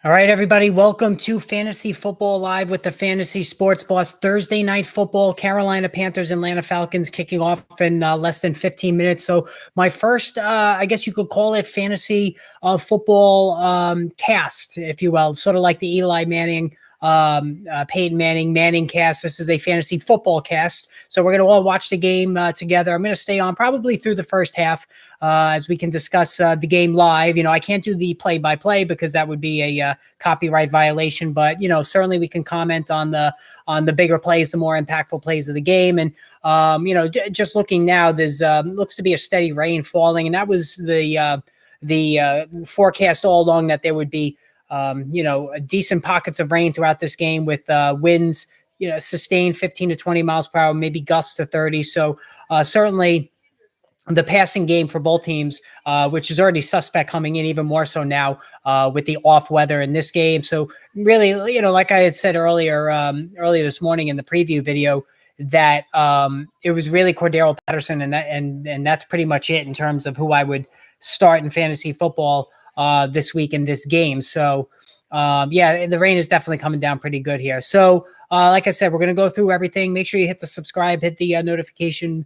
All right, everybody, welcome to Fantasy Football Live with the Fantasy Sports Boss. Thursday night football, Carolina Panthers, Atlanta Falcons kicking off in less than 15 minutes. So my first, I guess you could call it fantasy football cast, if you will, sort of like the Eli Manning, Peyton Manning cast. This is a fantasy football cast. So we're going to all watch the game together. I'm going to stay on probably through the first half as we can discuss the game live. I can't do the play-by-play because that would be a copyright violation, but certainly we can comment on the bigger plays, the more impactful plays of the game. And just looking now, there's looks to be a steady rain falling, and that was the forecast all along, that there would be decent pockets of rain throughout this game with winds sustained 15 to 20 miles per hour, maybe gusts to 30. So certainly the passing game for both teams, which is already suspect coming in even more so now with the off weather in this game. So really, like I had said earlier this morning in the preview video, that it was really Cordero Patterson, and that's pretty much it in terms of who I would start in fantasy football this week in this game. So the rain is definitely coming down pretty good here. So like I said, we're going to go through everything. Make sure you hit the subscribe, hit the notification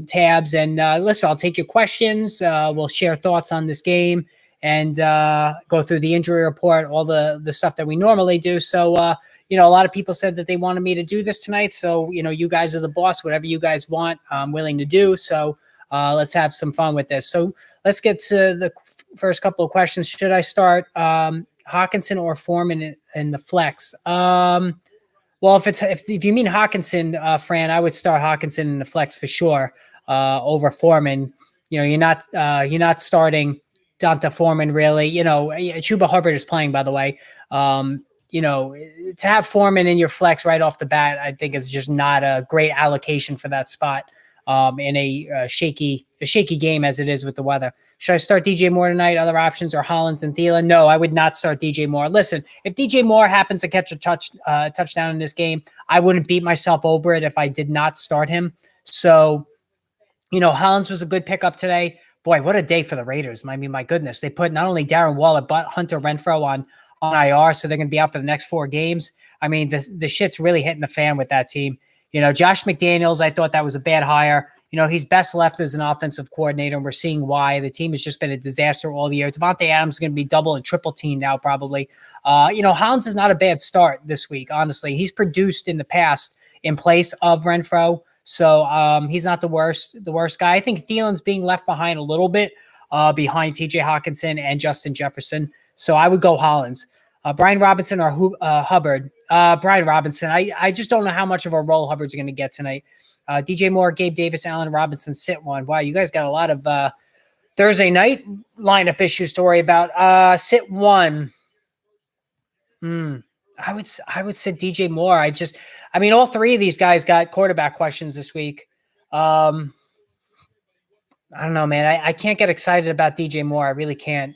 tabs, and listen, I'll take your questions. We'll share thoughts on this game and go through the injury report, all the stuff that we normally do. So a lot of people said that they wanted me to do this tonight. So you guys are the boss. Whatever you guys want, I'm willing to do. So let's have some fun with this. So let's get to the first couple of questions. Should I start Hawkinson or Foreman in the flex? Well, if you mean Hawkinson, Fran, I would start Hawkinson in the flex for sure over Foreman. You're not starting Donta Foreman really. Chuba Hubbard is playing, by the way. To have Foreman in your flex right off the bat, I think is just not a great allocation for that spot in a shaky game as it is with the weather. Should I start DJ Moore tonight? Other options are Hollins and Thielen. No, I would not start DJ Moore. Listen, if DJ Moore happens to catch a touchdown in this game, I wouldn't beat myself over it if I did not start him. So, Hollins was a good pickup today. Boy, what a day for the Raiders. I mean, my goodness, they put not only Darren Waller, but Hunter Renfrow on IR, so they're going to be out for the next 4 games. I mean, the shit's really hitting the fan with that team. Josh McDaniels, I thought that was a bad hire. He's best left as an offensive coordinator, and we're seeing why. The team has just been a disaster all year. Devontae Adams is going to be double and triple team now, probably. Hollins is not a bad start this week, honestly. He's produced in the past in place of Renfrow, so he's not the worst guy. I think Thielen's being left behind a little bit behind TJ Hawkinson and Justin Jefferson, so I would go Hollins. Brian Robinson or Hubbard. Brian Robinson. I just don't know how much of a role Hubbard's going to get tonight. DJ Moore, Gabe Davis, Allen Robinson, sit one. Wow, you guys got a lot of Thursday night lineup issues to worry about. Sit one. I would sit DJ Moore. All 3 of these guys got quarterback questions this week. I don't know, man. I can't get excited about DJ Moore. I really can't.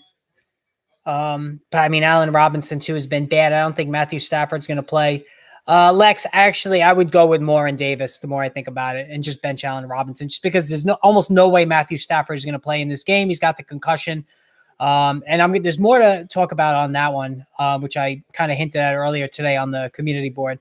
But Allen Robinson too has been bad. I don't think Matthew Stafford's going to play. Lex, actually, I would go with Moore and Davis the more I think about it, and just bench Allen Robinson, just because there's almost no way Matthew Stafford is going to play in this game. He's got the concussion. And there's more to talk about on that one, which I kind of hinted at earlier today on the community board.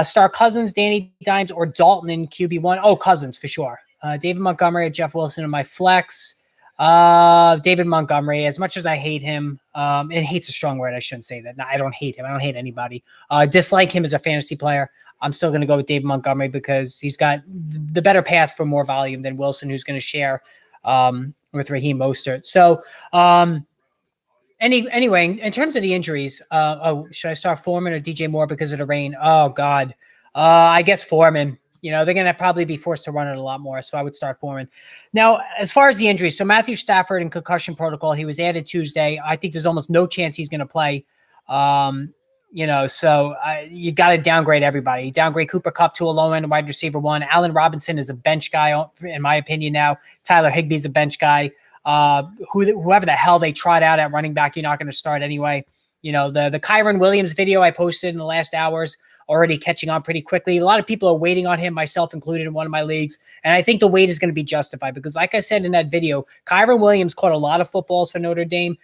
Start Cousins, Danny Dimes, or Dalton in QB1. Oh, Cousins for sure. David Montgomery or Jeff Wilson in my flex. David Montgomery, as much as I hate him, and hate's a strong word. I shouldn't say that. No, I don't hate him. I don't hate anybody. Dislike him as a fantasy player. I'm still going to go with David Montgomery because he's got the better path for more volume than Wilson, who's going to share with Raheem Mostert. So anyway, in terms of the injuries, should I start Foreman or DJ Moore because of the rain? Oh, God. I guess Foreman. They're going to probably be forced to run it a lot more, so I would start Foreman. Now, as far as the injuries, so Matthew Stafford in concussion protocol, he was added Tuesday. I think there's almost no chance he's going to play. So you got to downgrade everybody. You downgrade Cooper Kupp to a low-end wide receiver 1. Allen Robinson is a bench guy, in my opinion now. Tyler Higbee's a bench guy. Whoever the hell they tried out at running back, you're not going to start anyway. The Kyron Williams video I posted in the last hours already catching on pretty quickly. A lot of people are waiting on him, myself included in one of my leagues. And I think the wait is going to be justified because, like I said in that video, Kyron Williams caught a lot of footballs for Notre Dame.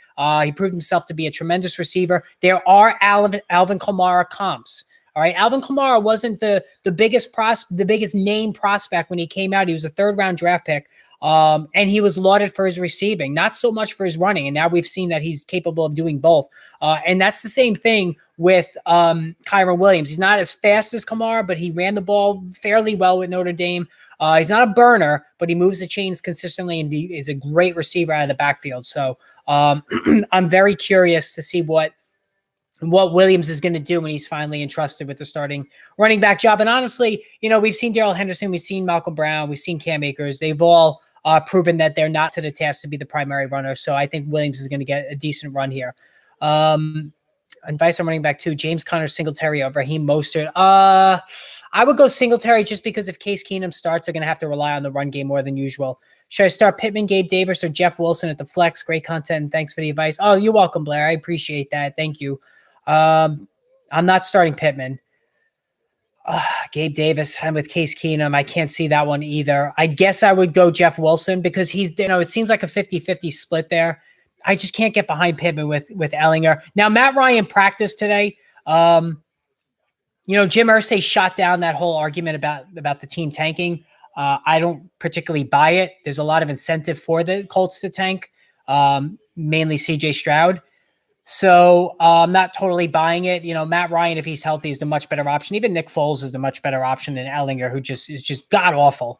He proved himself to be a tremendous receiver. There are Alvin Kamara comps. All right, Alvin Kamara wasn't the biggest name prospect when he came out. He was a third-round draft pick. And he was lauded for his receiving, not so much for his running. And now we've seen that he's capable of doing both. And that's the same thing with Kyron Williams. He's not as fast as Kamara, but he ran the ball fairly well with Notre Dame. He's not a burner, but he moves the chains consistently and is a great receiver out of the backfield. So I'm very curious to see what Williams is going to do when he's finally entrusted with the starting running back job. And honestly, we've seen Darrell Henderson, we've seen Malcolm Brown, we've seen Cam Akers. They've all proven that they're not to the task to be the primary runner. So I think Williams is going to get a decent run here. Advice on running back 2, James Conner, Singletary over Raheem Mostert. I would go Singletary just because if Case Keenum starts, they're going to have to rely on the run game more than usual. Should I start Pittman, Gabe Davis, or Jeff Wilson at the flex? Great content. Thanks for the advice. Oh, you're welcome, Blair. I appreciate that. Thank you. I'm not starting Pittman. Gabe Davis. I'm with Case Keenum. I can't see that one either. I guess I would go Jeff Wilson because he's, it seems like a 50-50 split there. I just can't get behind Pittman with Ellinger. Now, Matt Ryan practiced today. Jim Irsay shot down that whole argument about the team tanking. I don't particularly buy it. There's a lot of incentive for the Colts to tank, mainly CJ Stroud. So I'm not totally buying it. Matt Ryan, if he's healthy, is the much better option. Even Nick Foles is the much better option than Ellinger, who is just god awful.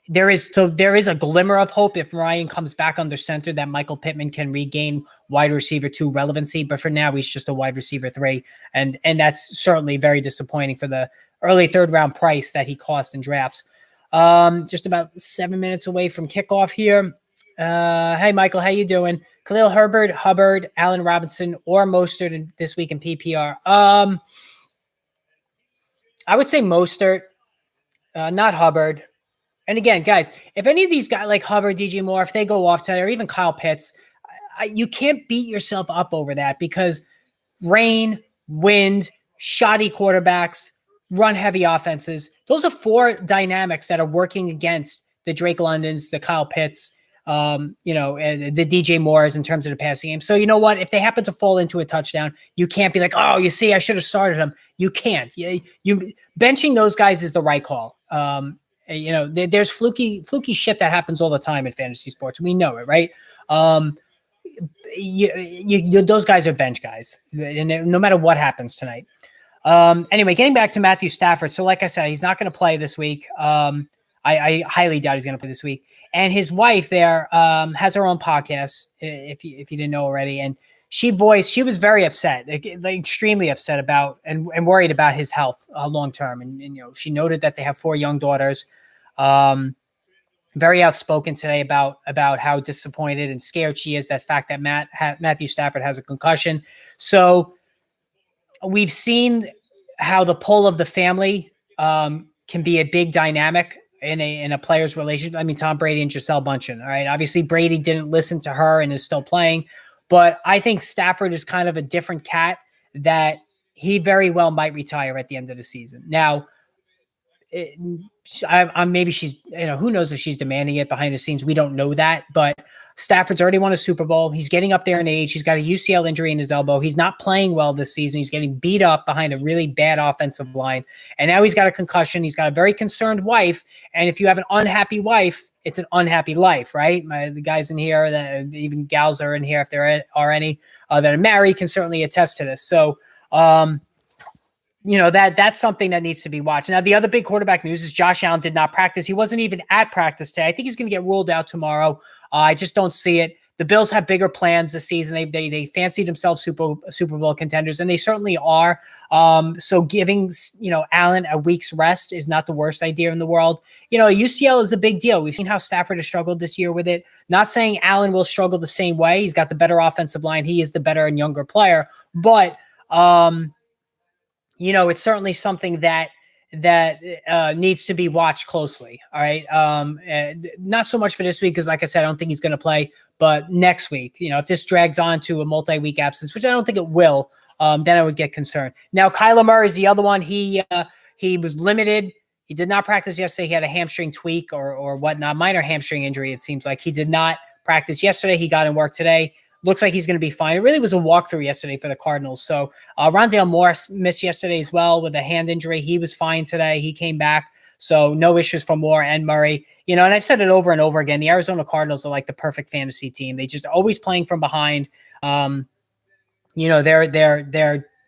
There is a glimmer of hope if Ryan comes back under center that Michael Pittman can regain wide receiver 2 relevancy. But for now, he's just a wide receiver 3, and that's certainly very disappointing for the early third-round price that he cost in drafts. Just about 7 minutes away from kickoff here. Hey, Michael, how you doing? Khalil Herbert, Hubbard, Allen Robinson, or Mostert this week in PPR. I would say Mostert, not Hubbard. And again, guys, if any of these guys like Hubbard, DJ Moore, if they go off today, or even Kyle Pitts, you can't beat yourself up over that because rain, wind, shoddy quarterbacks, run-heavy offenses, those are 4 dynamics that are working against the Drake Londons, the Kyle Pitts, and the DJ Moores in terms of the passing game. So you know what? If they happen to fall into a touchdown, you can't be like, oh, you see, I should have started him. You can't. You benching those guys is the right call. There's fluky shit that happens all the time in fantasy sports. We know it, right? Those guys are bench guys, and no matter what happens tonight. Anyway, getting back to Matthew Stafford. So like I said, he's not going to play this week. I highly doubt he's going to play this week. And his wife there has her own podcast, if you didn't know already. And she was very upset, like extremely upset about and worried about his health long term. And she noted that they have 4 young daughters. Very outspoken today about how disappointed and scared she is, that fact that Matthew Stafford has a concussion. So we've seen how the pull of the family can be a big dynamic in a player's relationship. I mean, Tom Brady and Gisele Bündchen. All right. Obviously, Brady didn't listen to her and is still playing, but I think Stafford is kind of a different cat that he very well might retire at the end of the season. Now, maybe she's, who knows if she's demanding it behind the scenes. We don't know that, but Stafford's already won a Super Bowl. He's getting up there in age. He's got a UCL injury in his elbow. He's not playing well this season. He's getting beat up behind a really bad offensive line. And now he's got a concussion. He's got a very concerned wife. And if you have an unhappy wife, it's an unhappy life, right? The guys in here, that even gals are in here, if there are any that are married, can certainly attest to this. So, that's something that needs to be watched. Now, the other big quarterback news is Josh Allen did not practice. He wasn't even at practice today. I think he's going to get ruled out tomorrow. I just don't see it. The Bills have bigger plans this season. They fancy themselves Super Bowl contenders, and they certainly are. So giving Allen a week's rest is not the worst idea in the world. UCL is a big deal. We've seen how Stafford has struggled this year with it. Not saying Allen will struggle the same way. He's got the better offensive line. He is the better and younger player, but it's certainly something that needs to be watched closely. All right. Not so much for this week, because like I said, I don't think he's going to play, but next week, if this drags on to a multi-week absence, which I don't think it will, then I would get concerned. Now, Kyler Murray is the other one. He was limited. He did not practice yesterday. He had a hamstring tweak or whatnot, minor hamstring injury. It seems like he did not practice yesterday. He got in work today. Looks like he's going to be fine. It really was a walkthrough yesterday for the Cardinals. So Rondale Moore missed yesterday as well with a hand injury. He was fine today. He came back. So no issues for Moore and Murray. And I've said it over and over again. The Arizona Cardinals are like the perfect fantasy team. They just always playing from behind. They're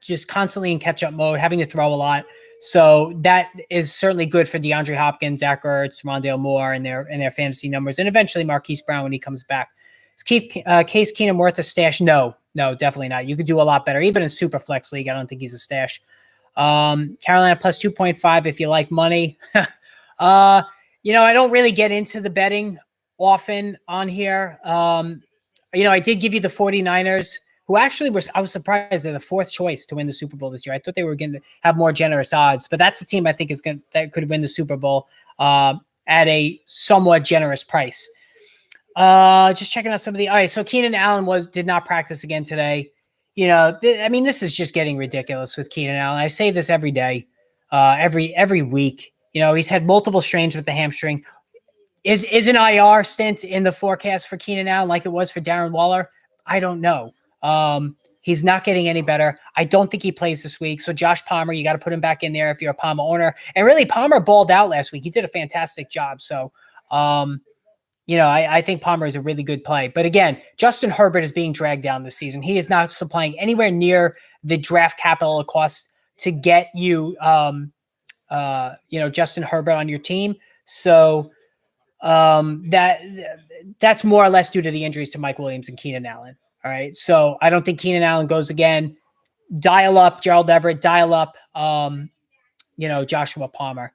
just constantly in catch-up mode, having to throw a lot. So that is certainly good for DeAndre Hopkins, Zach Ertz, Rondale Moore, and their fantasy numbers, and eventually Marquise Brown when he comes back. Is Case Keenum worth a stash? No, definitely not. You could do a lot better, even in super flex league. I don't think he's a stash. Carolina plus 2.5 if you like money. I don't really get into the betting often on here. I did give you the 49ers, who actually I was surprised they're the fourth choice to win the Super Bowl this year. I thought they were going to have more generous odds, but that's the team I think that could win the Super Bowl at a somewhat generous price. Just checking out some of all right. So Keenan Allen did not practice again today. This is just getting ridiculous with Keenan Allen. I say this every day, every week. He's had multiple strains with the hamstring. Is an IR stint in the forecast for Keenan Allen like it was for Darren Waller? I don't know. He's not getting any better. I don't think he plays this week. So Josh Palmer, you got to put him back in there if you're a Palmer owner. And really, Palmer balled out last week. He did a fantastic job. So, I think Palmer is a really good play. But again, Justin Herbert is being dragged down this season. He is not supplying anywhere near the draft capital it costs to get you, Justin Herbert on your team. So that's more or less due to the injuries to Mike Williams and Keenan Allen. All right. So I don't think Keenan Allen goes again. Dial up Gerald Everett, dial up, Joshua Palmer.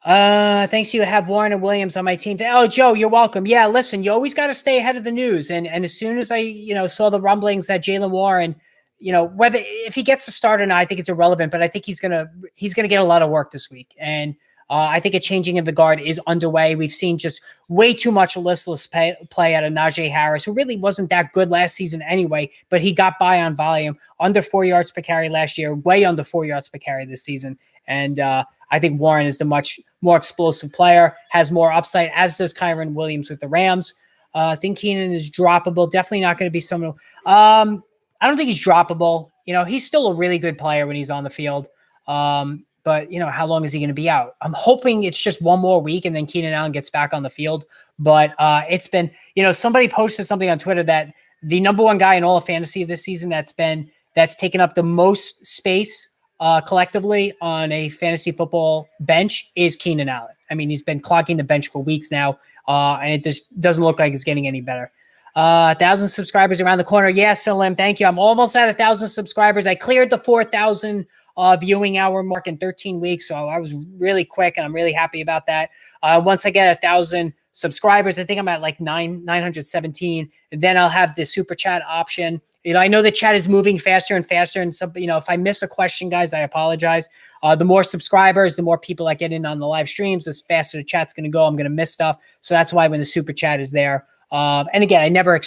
Thanks to you have Warren and Williams on my team. Oh, Joe, you're welcome. Yeah, listen, you always got to stay ahead of the news. And as soon as I, saw the rumblings that Jaylen Warren, whether if he gets a start or not, I think it's irrelevant, but I think he's gonna get a lot of work this week. And I think a changing of the guard is underway. We've seen just way too much listless play out of Najee Harris, who really wasn't that good last season anyway, but he got by on volume, under 4 yards per carry last year, way under 4 yards per carry this season. And I think Warren is the much more explosive player, has more upside, as does Kyren Williams with the Rams. I think Keenan is droppable. Definitely not going to be someone I don't think he's droppable. He's still a really good player when he's on the field. But, how long is he going to be out? I'm hoping it's just one more week and then Keenan Allen gets back on the field. But it's been, somebody posted something on Twitter that the number one guy in all of fantasy this season that's taken up the most space collectively on a fantasy football bench is Keenan Allen. I mean, he's been clogging the bench for weeks now, and it just doesn't look like it's getting any better. 1,000 subscribers around the corner. Yes, Salim, thank you. I'm almost at 1,000 subscribers. I cleared the 4,000 viewing hour mark in 13 weeks. So I was really quick and I'm really happy about that. Once I get 1,000 subscribers, I think I'm at like 917. And then I'll have the super chat option. I know the chat is moving faster and faster. And some, if I miss a question, guys, I apologize. The more subscribers, the more people I get in on the live streams, the faster the chat's going to go. I'm going to miss stuff. So that's why when the super chat is there. And again, I never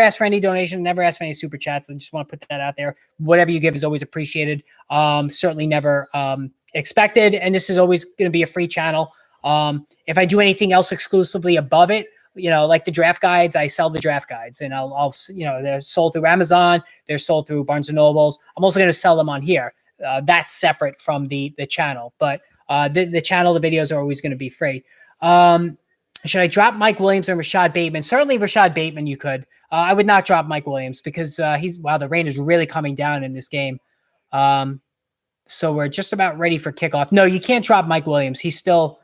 ask for any donation, never ask for any super chats. I just want to put that out there. Whatever you give is always appreciated. Certainly never expected. And this is always going to be a free channel. If I do anything else exclusively above it, like the draft guides, I sell the draft guides and I'll they're sold through Amazon. They're sold through Barnes and Nobles. I'm also going to sell them on here. That's separate from the channel, but the channel, the videos are always going to be free. Should I drop Mike Williams and Rashad Bateman? Certainly Rashad Bateman, you could. I would not drop Mike Williams because the rain is really coming down in this game. So we're just about ready for kickoff. No, you can't drop Mike Williams. He's still.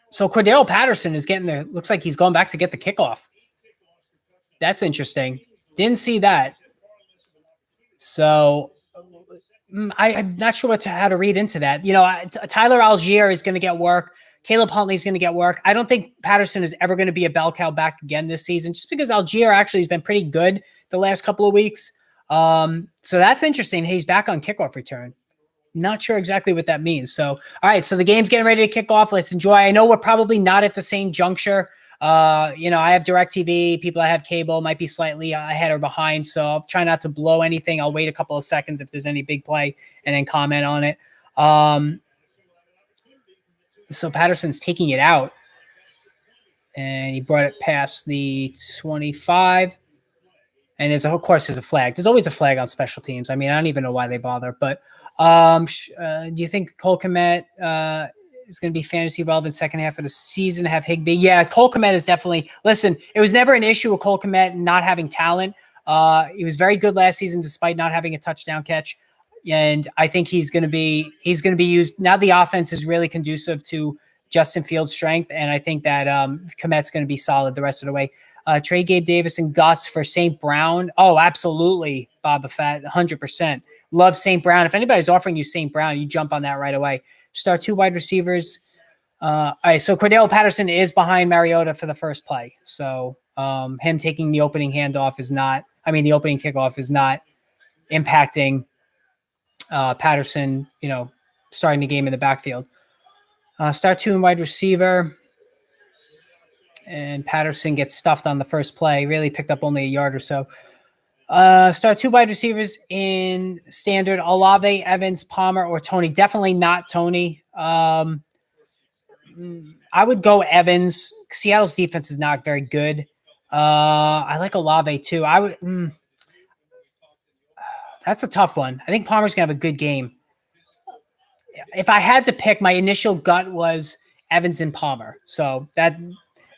So Cordero Patterson is looks like he's going back to get the kickoff. That's interesting. Didn't see that. So I'm not sure how to read into that. Tyler Algier is going to get work. Caleb Huntley is going to get work. I don't think Patterson is ever going to be a bell cow back again this season, just because Algier actually has been pretty good the last couple of weeks. So that's interesting. He's back on kickoff return. Not sure exactly what that means. So, all right. So the game's getting ready to kick off. Let's enjoy. I know we're probably not at the same juncture I have DirecTV. People that have cable might be slightly ahead or behind, so I'll try not to blow anything. I'll wait a couple of seconds if there's any big play and then comment on it. So Patterson's taking it out, and he brought it past the 25. And of course, there's a flag. There's always a flag on special teams. I mean, I don't even know why they bother. But do you think Cole Kmet is going to be fantasy relevant second half of the season? Have Higbee? Yeah, Cole Kmet is definitely. Listen, it was never an issue with Cole Kmet not having talent. He was very good last season despite not having a touchdown catch. And I think he's going to be used. Now the offense is really conducive to Justin Fields' strength. And I think that Kmet's going to be solid the rest of the way. Trade Gabe Davis and Gus for St. Brown. Oh, absolutely, Boba Fett, 100%. Love St. Brown. If anybody's offering you St. Brown, you jump on that right away. Start 2 wide receivers. All right, so Cordell Patterson is behind Mariota for the first play. So him taking the opening handoff is not – the opening kickoff is not impacting Patterson, starting the game in the backfield. Start 2 in wide receiver. And Patterson gets stuffed on the first play, really picked up only a yard or so. Start 2 wide receivers in standard: Olave, Evans, Palmer, or Tony. Definitely not Tony. I would go Evans. Seattle's defense is not very good. I like Olave too. That's a tough one. I think Palmer's going to have a good game. If I had to pick, my initial gut was Evans and Palmer. So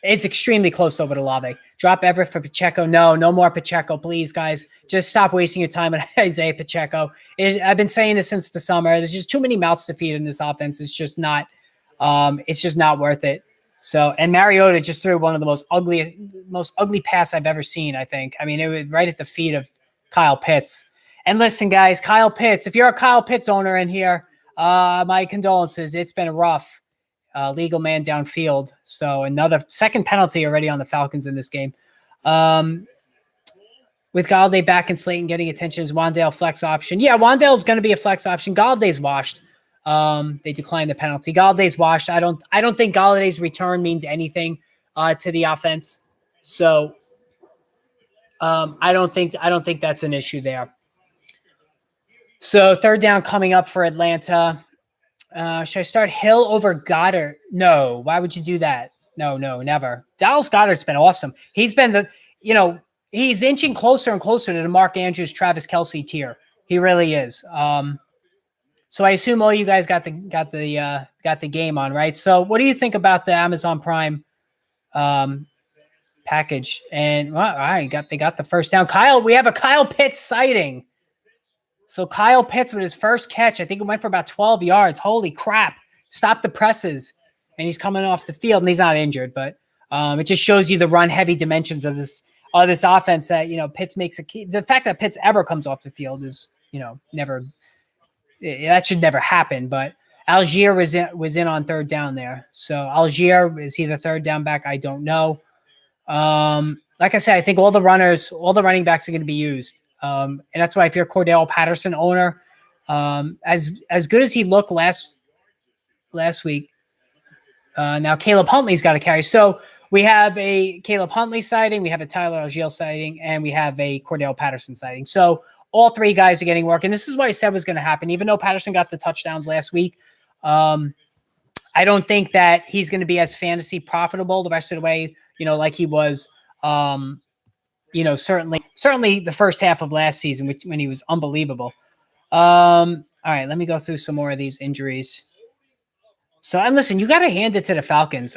it's extremely close over to Olave. Drop Everett for Pacheco. No more Pacheco, please, guys. Just stop wasting your time on Isaiah Pacheco. I've been saying this since the summer. There's just too many mouths to feed in this offense. It's just not worth it. So, and Mariota just threw one of the most ugly pass I've ever seen, I think. It was right at the feet of Kyle Pitts. And listen, guys, Kyle Pitts, if you're a Kyle Pitts owner in here, my condolences. It's been rough. Legal man downfield. So another second penalty already on the Falcons in this game. With Galladay back and Slayton getting attention, is Wan'Dale flex option? Yeah, Wan'Dale's going to be a flex option. Galladay's washed. They declined the penalty. Galladay's washed. I don't think Galladay's return means anything to the offense. So I don't think that's an issue there. So third down coming up for Atlanta. Should I start Hill over Goddard? No. Why would you do that? No, never. Dallas Goddard's been awesome. He's been he's inching closer and closer to the Mark Andrews, Travis Kelce tier. He really is. So I assume all you guys got the game on, right? So what do you think about the Amazon Prime package? And all right, they got the first down. We have a Kyle Pitts sighting. So Kyle Pitts with his first catch, I think it went for about 12 yards. Holy crap. Stop the presses. And he's coming off the field, and he's not injured, but it just shows you the run-heavy dimensions of this offense that, Pitts makes a key. The fact that Pitts ever comes off the field is, never – that should never happen. But Algier was in on third down there. So Algier, is he the third down back? I don't know. Like I said, I think all the running backs are going to be used. And that's why if you're a Cordell Patterson owner, as good as he looked last week, now Caleb Huntley's got to carry. So we have a Caleb Huntley sighting, we have a Tyler Algier sighting, and we have a Cordell Patterson sighting. So all 3 guys are getting work. And this is what I said was going to happen. Even though Patterson got the touchdowns last week, I don't think that he's going to be as fantasy profitable the rest of the way, like he was, certainly the first half of last season, when he was unbelievable. All right, let me go through some more of these injuries. So, and listen, you got to hand it to the Falcons.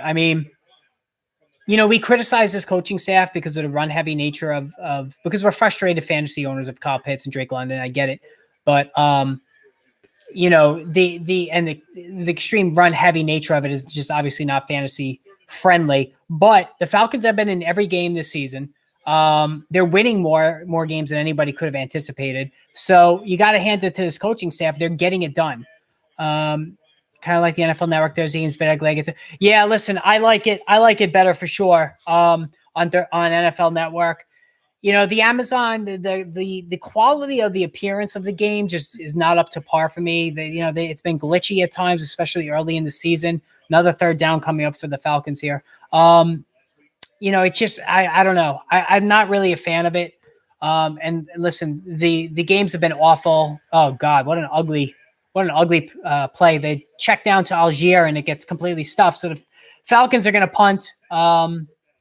We criticize this coaching staff because of the run-heavy nature because we're frustrated fantasy owners of Kyle Pitts and Drake London. I get it, but the extreme run-heavy nature of it is just obviously not fantasy friendly. But the Falcons have been in every game this season. They're winning more games than anybody could have anticipated. So you got to hand it to this coaching staff. They're getting it done. Kind of like the NFL Network. There's Ian's better leg. Yeah, listen, I like it. I like it better for sure. On NFL Network, the Amazon, the quality of the appearance of the game just is not up to par for me. It's been glitchy at times, especially early in the season. Another third down coming up for the Falcons here. it's just I don't know. I'm not really a fan of it. And listen, the games have been awful. Oh God, what an ugly play. They check down to Algier and it gets completely stuffed. So the Falcons are going to punt.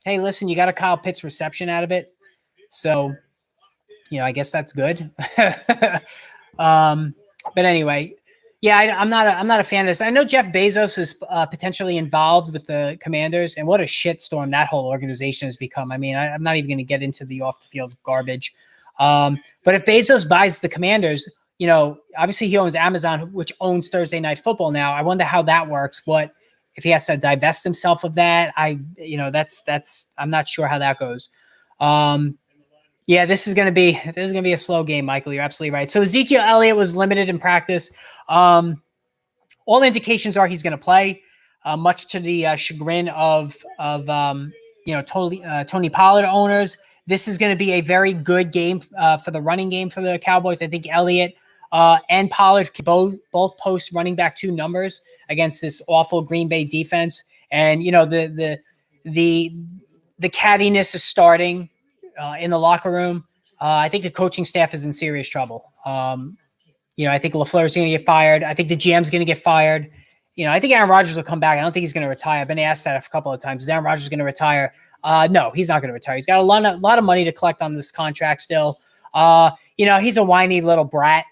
Hey, listen, you got a Kyle Pitts reception out of it, so I guess that's good. um, but anyway, yeah, I'm not a fan of this. I know Jeff Bezos is potentially involved with the Commanders, and what a shitstorm that whole organization has become. I mean, I'm not even going to get into the off the field garbage. But if Bezos buys the Commanders, obviously he owns Amazon, which owns Thursday Night Football now. I wonder how that works. What if he has to divest himself of that? That's I'm not sure how that goes. Yeah, this is gonna be a slow game, Michael. You're absolutely right. So Ezekiel Elliott was limited in practice. All indications are he's going to play, much to the chagrin of Tony Pollard owners. This is going to be a very good game for the running game for the Cowboys. I think Elliott and Pollard both post running back 2 numbers against this awful Green Bay defense. And the cattiness is starting in the locker room. I think the coaching staff is in serious trouble. I think LaFleur's going to get fired. I think the GM's going to get fired. I think Aaron Rodgers will come back. I don't think he's going to retire. I've been asked that a couple of times. Is Aaron Rodgers going to retire? No, he's not going to retire. He's got a lot of money to collect on this contract still. He's a whiny little brat,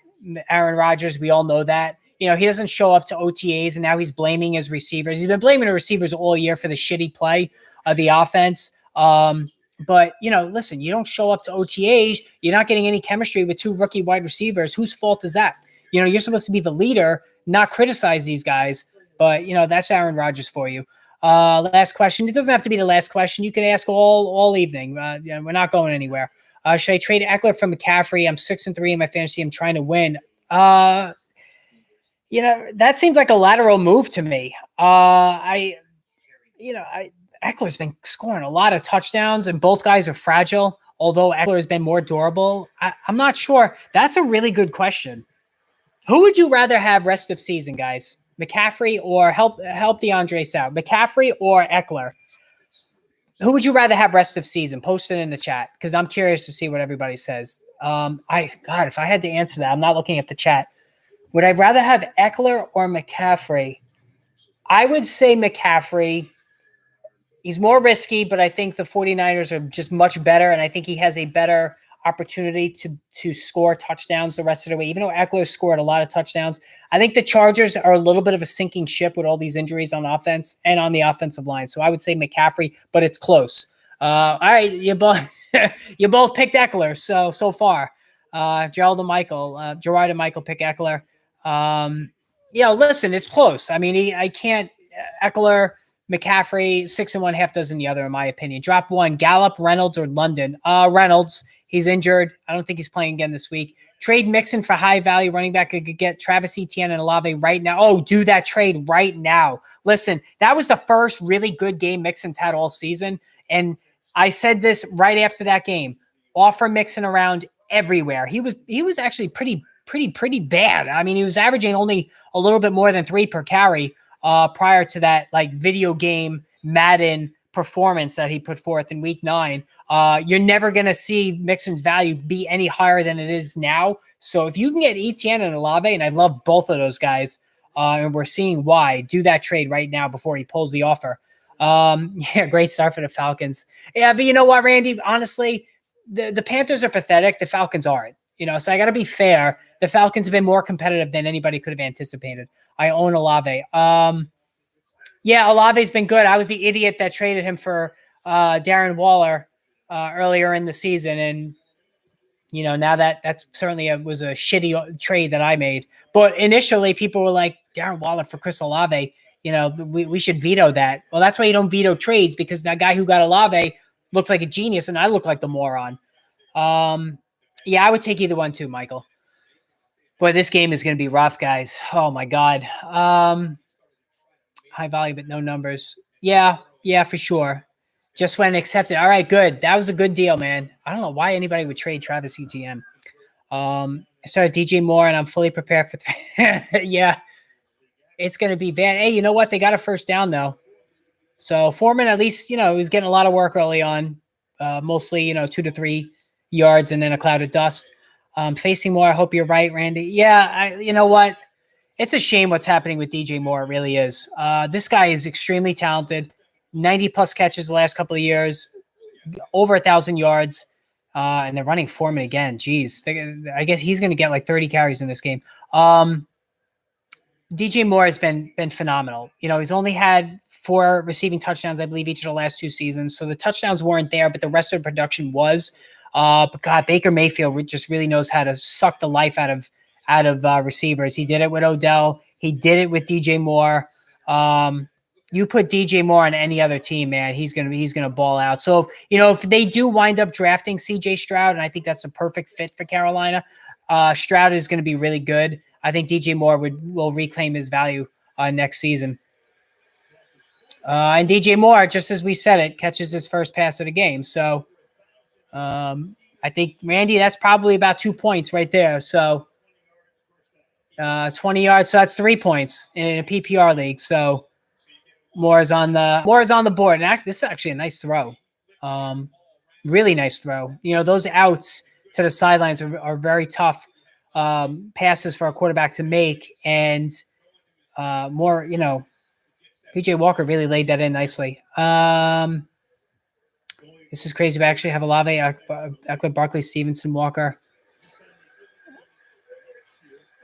Aaron Rodgers. We all know that. He doesn't show up to OTAs, and now he's blaming his receivers. He's been blaming the receivers all year for the shitty play of the offense. But, listen, you don't show up to OTAs. You're not getting any chemistry with 2 rookie wide receivers. Whose fault is that? You're supposed to be the leader, not criticize these guys. But, that's Aaron Rodgers for you. Last question. It doesn't have to be the last question. You can ask all evening. We're not going anywhere. Should I trade Eckler for McCaffrey? I'm 6-3 in my fantasy. I'm trying to win. That seems like a lateral move to me. Eckler's been scoring a lot of touchdowns, and both guys are fragile, although Eckler has been more durable. I'm not sure. That's a really good question. Who would you rather have rest of season, guys? McCaffrey or help DeAndre out? McCaffrey or Eckler? Who would you rather have rest of season? Post it in the chat because I'm curious to see what everybody says. If I had to answer that, I'm not looking at the chat. Would I rather have Eckler or McCaffrey? I would say McCaffrey. He's more risky, but I think the 49ers are just much better, and I think he has a better opportunity to score touchdowns the rest of the way. Even though Eckler scored a lot of touchdowns, I think the Chargers are a little bit of a sinking ship with all these injuries on offense and on the offensive line. So I would say McCaffrey, but it's close. All right, you both picked Eckler so far. Gerard and Michael pick Eckler. Listen, it's close. I mean, I can't Eckler. McCaffrey, 6-1, half dozen the other, in my opinion. Drop 1, Gallup, Reynolds, or London. Reynolds, he's injured. I don't think he's playing again this week. Trade Mixon for high-value running back. I could get Travis Etienne and Olave right now. Oh, do that trade right now. Listen, that was the first really good game Mixon's had all season, and I said this right after that game. Offer Mixon around everywhere. He was actually pretty bad. I mean, he was averaging only a little bit more than 3 per carry. Prior to that, like video game Madden performance that he put forth in week 9, you're never going to see Mixon's value be any higher than it is now. So if you can get Etienne and Olave, and I love both of those guys, and we're seeing why, do that trade right now before he pulls the offer. Great start for the Falcons. Yeah, but you know what, Randy? Honestly, the Panthers are pathetic. The Falcons aren't. So I got to be fair. The Falcons have been more competitive than anybody could have anticipated. I own Olave. Olave's been good. I was the idiot that traded him for Darren Waller earlier in the season. And, now that's certainly was a shitty trade that I made. But initially, people were like, Darren Waller for Chris Olave, we should veto that. Well, that's why you don't veto trades, because that guy who got Olave looks like a genius, and I look like the moron. I would take either one too, Michael. Boy, this game is going to be rough, guys. Oh, my God. High value, but no numbers. Yeah, for sure. Just went and accepted. All right, good. That was a good deal, man. I don't know why anybody would trade Travis Etienne. I started DJ Moore, and I'm fully prepared for yeah, it's going to be bad. Hey, you know what? They got a first down, though. So Foreman, at least, he's getting a lot of work early on, mostly, 2 to 3 yards and then a cloud of dust. Facing Moore, I hope you're right, Randy. Yeah, you know what? It's a shame what's happening with DJ Moore. It really is. This guy is extremely talented. 90 plus catches the last couple of years, over 1,000 yards, and they're running Foreman again. Jeez, I guess he's going to get like 30 carries in this game. DJ Moore has been phenomenal. He's only had 4 receiving touchdowns, I believe, each of the last 2 seasons. So the touchdowns weren't there, but the rest of the production was. But God, Baker Mayfield just really knows how to suck the life out of receivers. He did it with Odell. He did it with DJ Moore. You put DJ Moore on any other team, man, he's gonna ball out. So if they do wind up drafting CJ Stroud, and I think that's a perfect fit for Carolina, Stroud is going to be really good. I think DJ Moore will reclaim his value next season. And DJ Moore, just as we said it, catches his first pass of the game. So I think, Randy, that's probably about 2 points right there. So 20 yards. So that's 3 points in a PPR league. So Moore is on the board. And this is actually a nice throw. Really nice throw. Those outs to the sidelines are very tough passes for a quarterback to make. And Moore, PJ Walker really laid that in nicely. This is crazy. But I actually have Olave, Eckler, Barkley, Stevenson, Walker.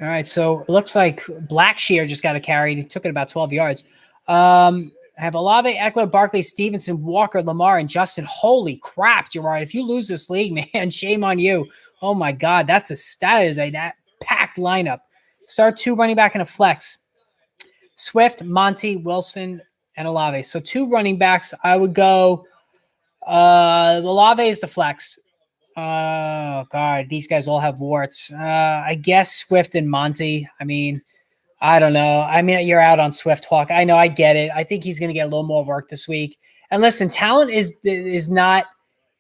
All right, so it looks like Blackshear just got a carry. He took it about 12 yards. I have Olave, Eckler, Barkley, Stevenson, Walker, Lamar, and Justin. Holy crap, Gerard. If you lose this league, man, shame on you. Oh, my God. That is a packed lineup. Start 2 running back and a flex. Swift, Monty, Wilson, and Olave. So 2 running backs. I would go Olave is the flex. Oh, God. These guys all have warts. I guess Swift and Monty. I mean, I don't know. I mean, you're out on Swift Hawk. I know. I get it. I think he's going to get a little more work this week. And listen, talent is not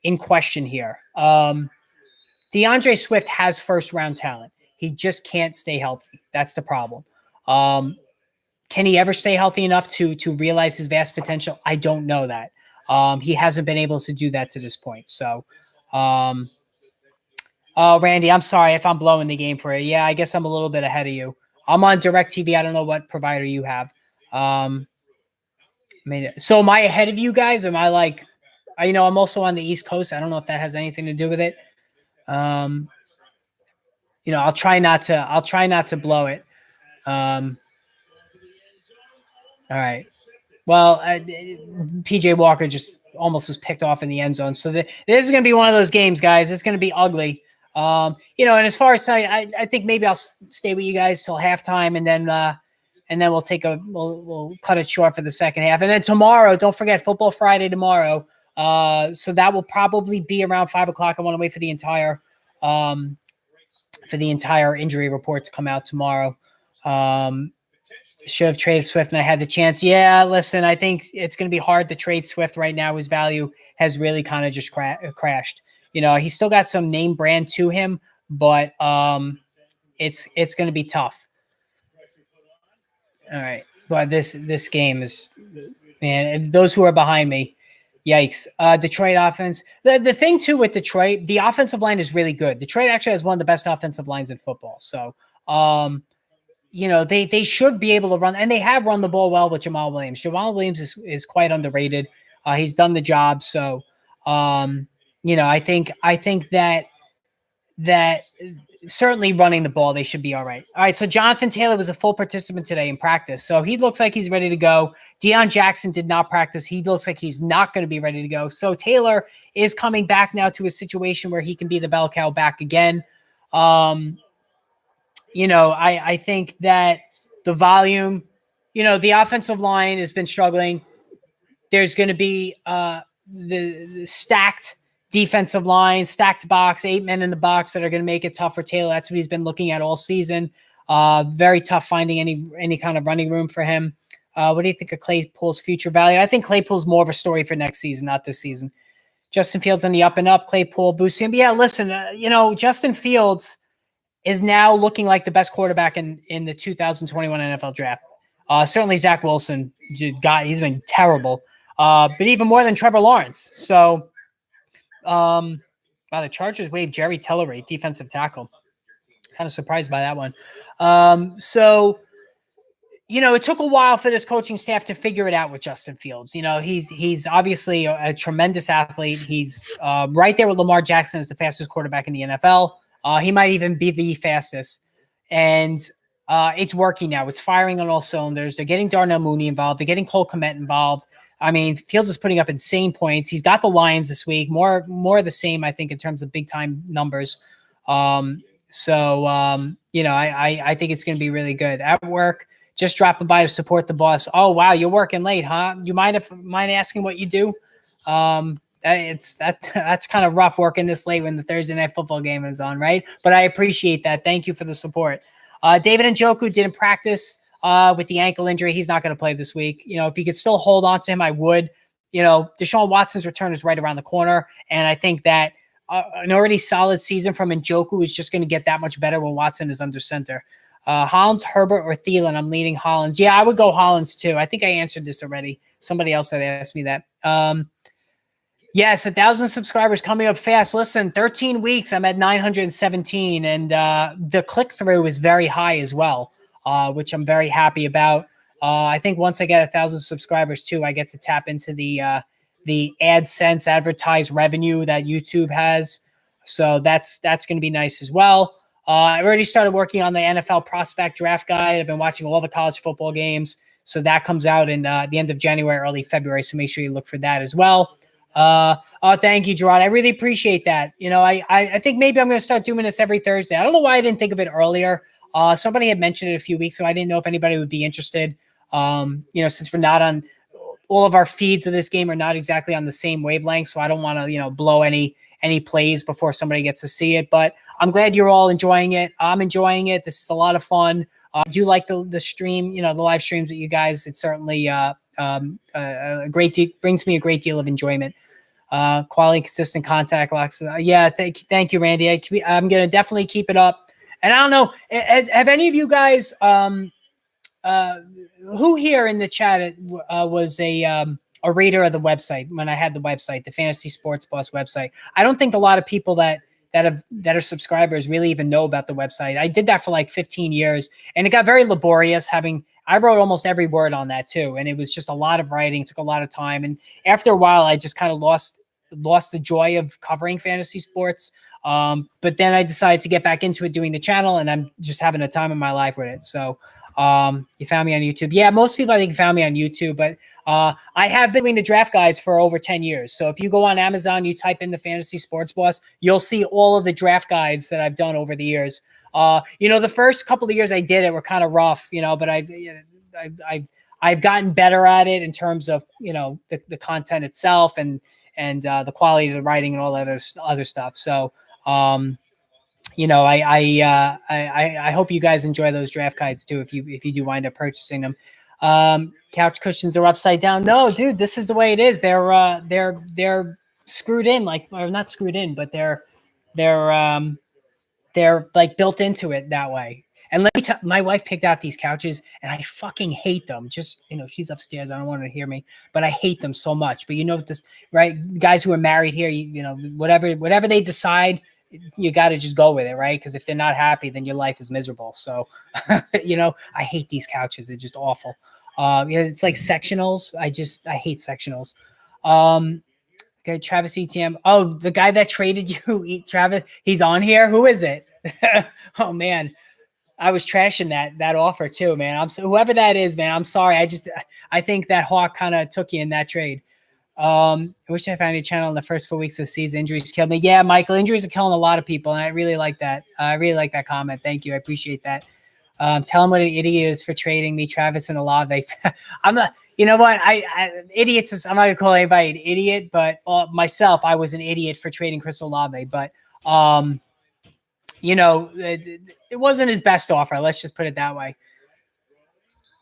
in question here. DeAndre Swift has first-round talent. He just can't stay healthy. That's the problem. Can he ever stay healthy enough to realize his vast potential? I don't know that. He hasn't been able to do that to this point. So, Randy, I'm sorry if I'm blowing the game for you. Yeah, I guess I'm a little bit ahead of you. I'm on DirecTV. I don't know what provider you have. So am I ahead of you guys? Am I like, I'm also on the East Coast. I don't know if that has anything to do with it. I'll try not to blow it. All right. Well, PJ Walker just almost was picked off in the end zone. So this is going to be one of those games, guys. It's going to be ugly. And as far as I think maybe I'll stay with you guys till halftime, and then we'll cut it short for the second half. And then tomorrow, don't forget Football Friday tomorrow. So that will probably be around 5:00. I want to wait for the entire injury report to come out tomorrow. Should have traded Swift and I had the chance. Yeah, listen, I think it's going to be hard to trade Swift right now. His value has really kind of just crashed. He's still got some name brand to him, but it's going to be tough. All right. But this game is, man, those who are behind me, yikes. Detroit offense. The thing, too, with Detroit, the offensive line is really good. Detroit actually has one of the best offensive lines in football. So, they should be able to run, and they have run the ball well with Jamal Williams. Jamal Williams is quite underrated. He's done the job. So, I think that certainly running the ball, they should be all right. All right. So Jonathan Taylor was a full participant today in practice. So he looks like he's ready to go. Deion Jackson did not practice. He looks like he's not going to be ready to go. So Taylor is coming back now to a situation where he can be the bell cow back again. I think that the volume, the offensive line has been struggling. There's going to be the stacked defensive line, stacked box, 8 men in the box that are going to make it tough for Taylor. That's what he's been looking at all season. Very tough finding any kind of running room for him. What do you think of Claypool's future value? I think Claypool's more of a story for next season, not this season. Justin Fields on the up and up. Claypool boosting him. But yeah, listen, Justin Fields is now looking like the best quarterback in the 2021 NFL draft. Certainly Zach Wilson, he's been terrible. but even more than Trevor Lawrence. So, wow, the Chargers waived Jerry Tillery, defensive tackle. Kind of surprised by that one. So, it took a while for this coaching staff to figure it out with Justin Fields. He's obviously a tremendous athlete. He's right there with Lamar Jackson as the fastest quarterback in the NFL. He might even be the fastest. And it's working now. It's firing on all cylinders. They're getting Darnell Mooney involved. They're getting Cole Kmet involved. I mean, Fields is putting up insane points. He's got the Lions this week. More of the same, I think, in terms of big time numbers. I think it's going to be really good at work. Just dropping by to support the boss. Oh, wow, you're working late, huh? You mind asking what you do? That's kind of rough working this late when the Thursday night football game is on, right? But I appreciate that. Thank you for the support. David Njoku didn't practice with the ankle injury. He's not going to play this week. If you could still hold on to him, I would. Deshaun Watson's return is right around the corner, and I think that an already solid season from Njoku is just going to get that much better when Watson is under center. Hollins, Herbert, or Thielen? I'm leaning Hollins. Yeah, I would go Hollins too. I think I answered this already. Somebody else had asked me that. Yes, 1,000 subscribers coming up fast. Listen, 13 weeks, I'm at 917, and the click-through is very high as well, which I'm very happy about. I think once I get 1,000 subscribers too, I get to tap into the AdSense advertised revenue that YouTube has. So that's going to be nice as well. I already started working on the NFL prospect draft guide. I've been watching all the college football games. So that comes out in the end of January, early February. So make sure you look for that as well. Thank you, Gerard. I really appreciate that. I think maybe I'm going to start doing this every Thursday. I don't know why I didn't think of it earlier. Somebody had mentioned it a few weeks ago. I didn't know if anybody would be interested. Since we're not on all of our feeds of this game are not exactly on the same wavelength. So I don't want to, blow any plays before somebody gets to see it, but I'm glad you're all enjoying it. I'm enjoying it. This is a lot of fun. I do like the stream, the live streams with you guys. It's certainly brings me a great deal of enjoyment. Quality, consistent contact locks. Thank you, Randy. I'm going to definitely keep it up. And I don't know, have any of you guys, who here in the chat was a reader of the website when I had the website, the Fantasy Sports Boss website? I don't think a lot of people that are subscribers really even know about the website. I did that for like 15 years, and it got very laborious. I wrote almost every word on that too, and it was just a lot of writing. It took a lot of time, and after a while, I just kind of lost the joy of covering fantasy sports. But then I decided to get back into it, doing the channel, and I'm just having a time in my life with it. So you found me on YouTube. Yeah, most people I think found me on YouTube, but I have been doing the draft guides for over 10 years. So if you go on Amazon, you type in the Fantasy Sports Boss, you'll see all of the draft guides that I've done over the years. The first couple of years I did it were kind of rough, but I've gotten better at it in terms of, the content itself and the quality of the writing and all that other stuff. So, I hope you guys enjoy those draft guides too. If you do wind up purchasing them, couch cushions are upside down. No, dude, this is the way it is. They're screwed in, or not screwed in, but they're like built into it that way. And let me tell, my wife picked out these couches, and I fucking hate them. Just, she's upstairs. I don't want her to hear me, but I hate them so much. But this, right? Guys who are married here, whatever they decide, you got to just go with it, right? Because if they're not happy, then your life is miserable. So, I hate these couches. They're just awful. It's like sectionals. I hate sectionals. Okay, Travis ETM. Oh, the guy that traded you, Travis, he's on here. Who is it? Oh man, I was trashing that offer too, man. Whoever that is, man. I'm sorry. I think that Hawk kind of took you in that trade. I wish I found your channel in the first 4 weeks of the season. Injuries killed me. Yeah, Michael, injuries are killing a lot of people, and I really like that. I really like that comment. Thank you. I appreciate that. Tell him what an idiot is for trading me, Travis and Olave. I'm not. You know what? Idiots. I'm not gonna call anybody an idiot, but myself, I was an idiot for trading Chris Olave. But it wasn't his best offer. Let's just put it that way.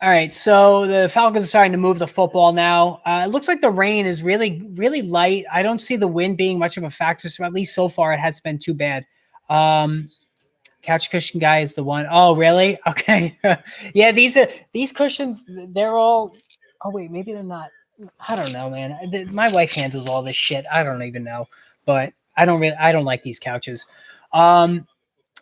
All right, so the Falcons are starting to move the football now. It looks like the rain is really, really light. I don't see the wind being much of a factor, so at least so far it hasn't been too bad. Couch cushion guy is the one. Oh, really? Okay. Yeah, these cushions, they're all – oh, wait, maybe they're not. I don't know, man. My wife handles all this shit. I don't even know, but I don't like these couches. Um,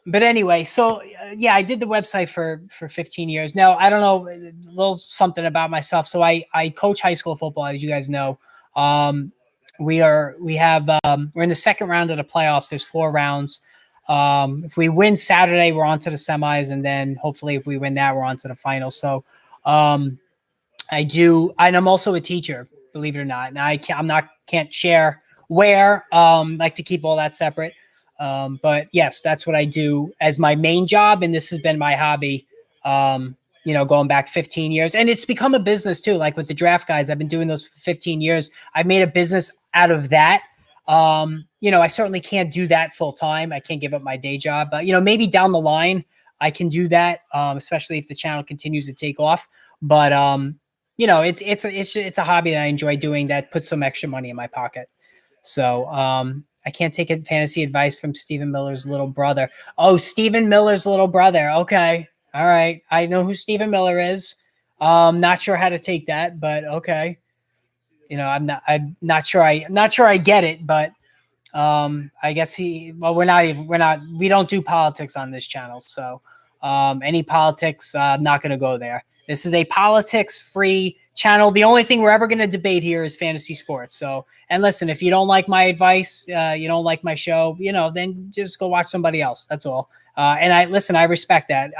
but anyway, so yeah, I did the website for 15 years. Now I don't know a little something about myself. So I coach high school football, as you guys know. Um, we're in the second round of the playoffs. There's 4 rounds. If we win Saturday, we're on to the semis, and then hopefully, if we win that, we're on to the finals. So um, I do, and I'm also a teacher, believe it or not. And can't share where. Like to keep all that separate. But yes, that's what I do as my main job, and this has been my hobby. Going back 15 years, and it's become a business too. Like with the draft guys, I've been doing those for 15 years. I've made a business out of that. I certainly can't do that full time. I can't give up my day job, but maybe down the line I can do that, especially if the channel continues to take off. But it's a hobby that I enjoy doing that puts some extra money in my pocket. So I can't take fantasy advice from Stephen Miller's little brother. Oh, Stephen Miller's little brother. Okay. All right. I know who Stephen Miller is. Not sure how to take that, but okay. I'm not sure I get it, but I guess we don't do politics on this channel. So any politics, I'm not going to go there. This is a politics free channel. The only thing we're ever going to debate here is fantasy sports. So, and listen, if you don't like my advice, you don't like my show, then just go watch somebody else. That's all. And I respect that.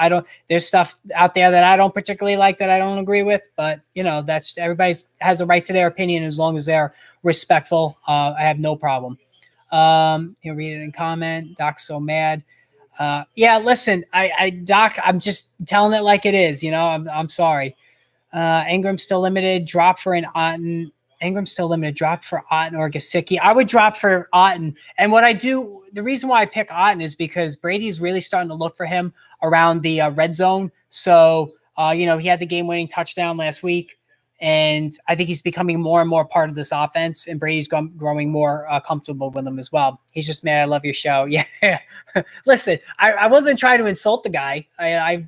There's stuff out there that I don't particularly like that I don't agree with, but that's everybody has a right to their opinion as long as they're respectful. I have no problem. He'll read it in comment. Doc's so mad. Yeah, listen, Doc, I'm just telling it like it is. I'm sorry. Ingram still limited. Drop for an Otten. Ingram still limited. Drop for Otten or Gesicki. I would drop for Otten. And what I do, the reason why I pick Otten is because Brady's really starting to look for him around the red zone. So, he had the game-winning touchdown last week. And I think he's becoming more and more part of this offense, and Brady's growing more comfortable with him as well. He's just mad. I love your show. Yeah. Listen, I wasn't trying to insult the guy. I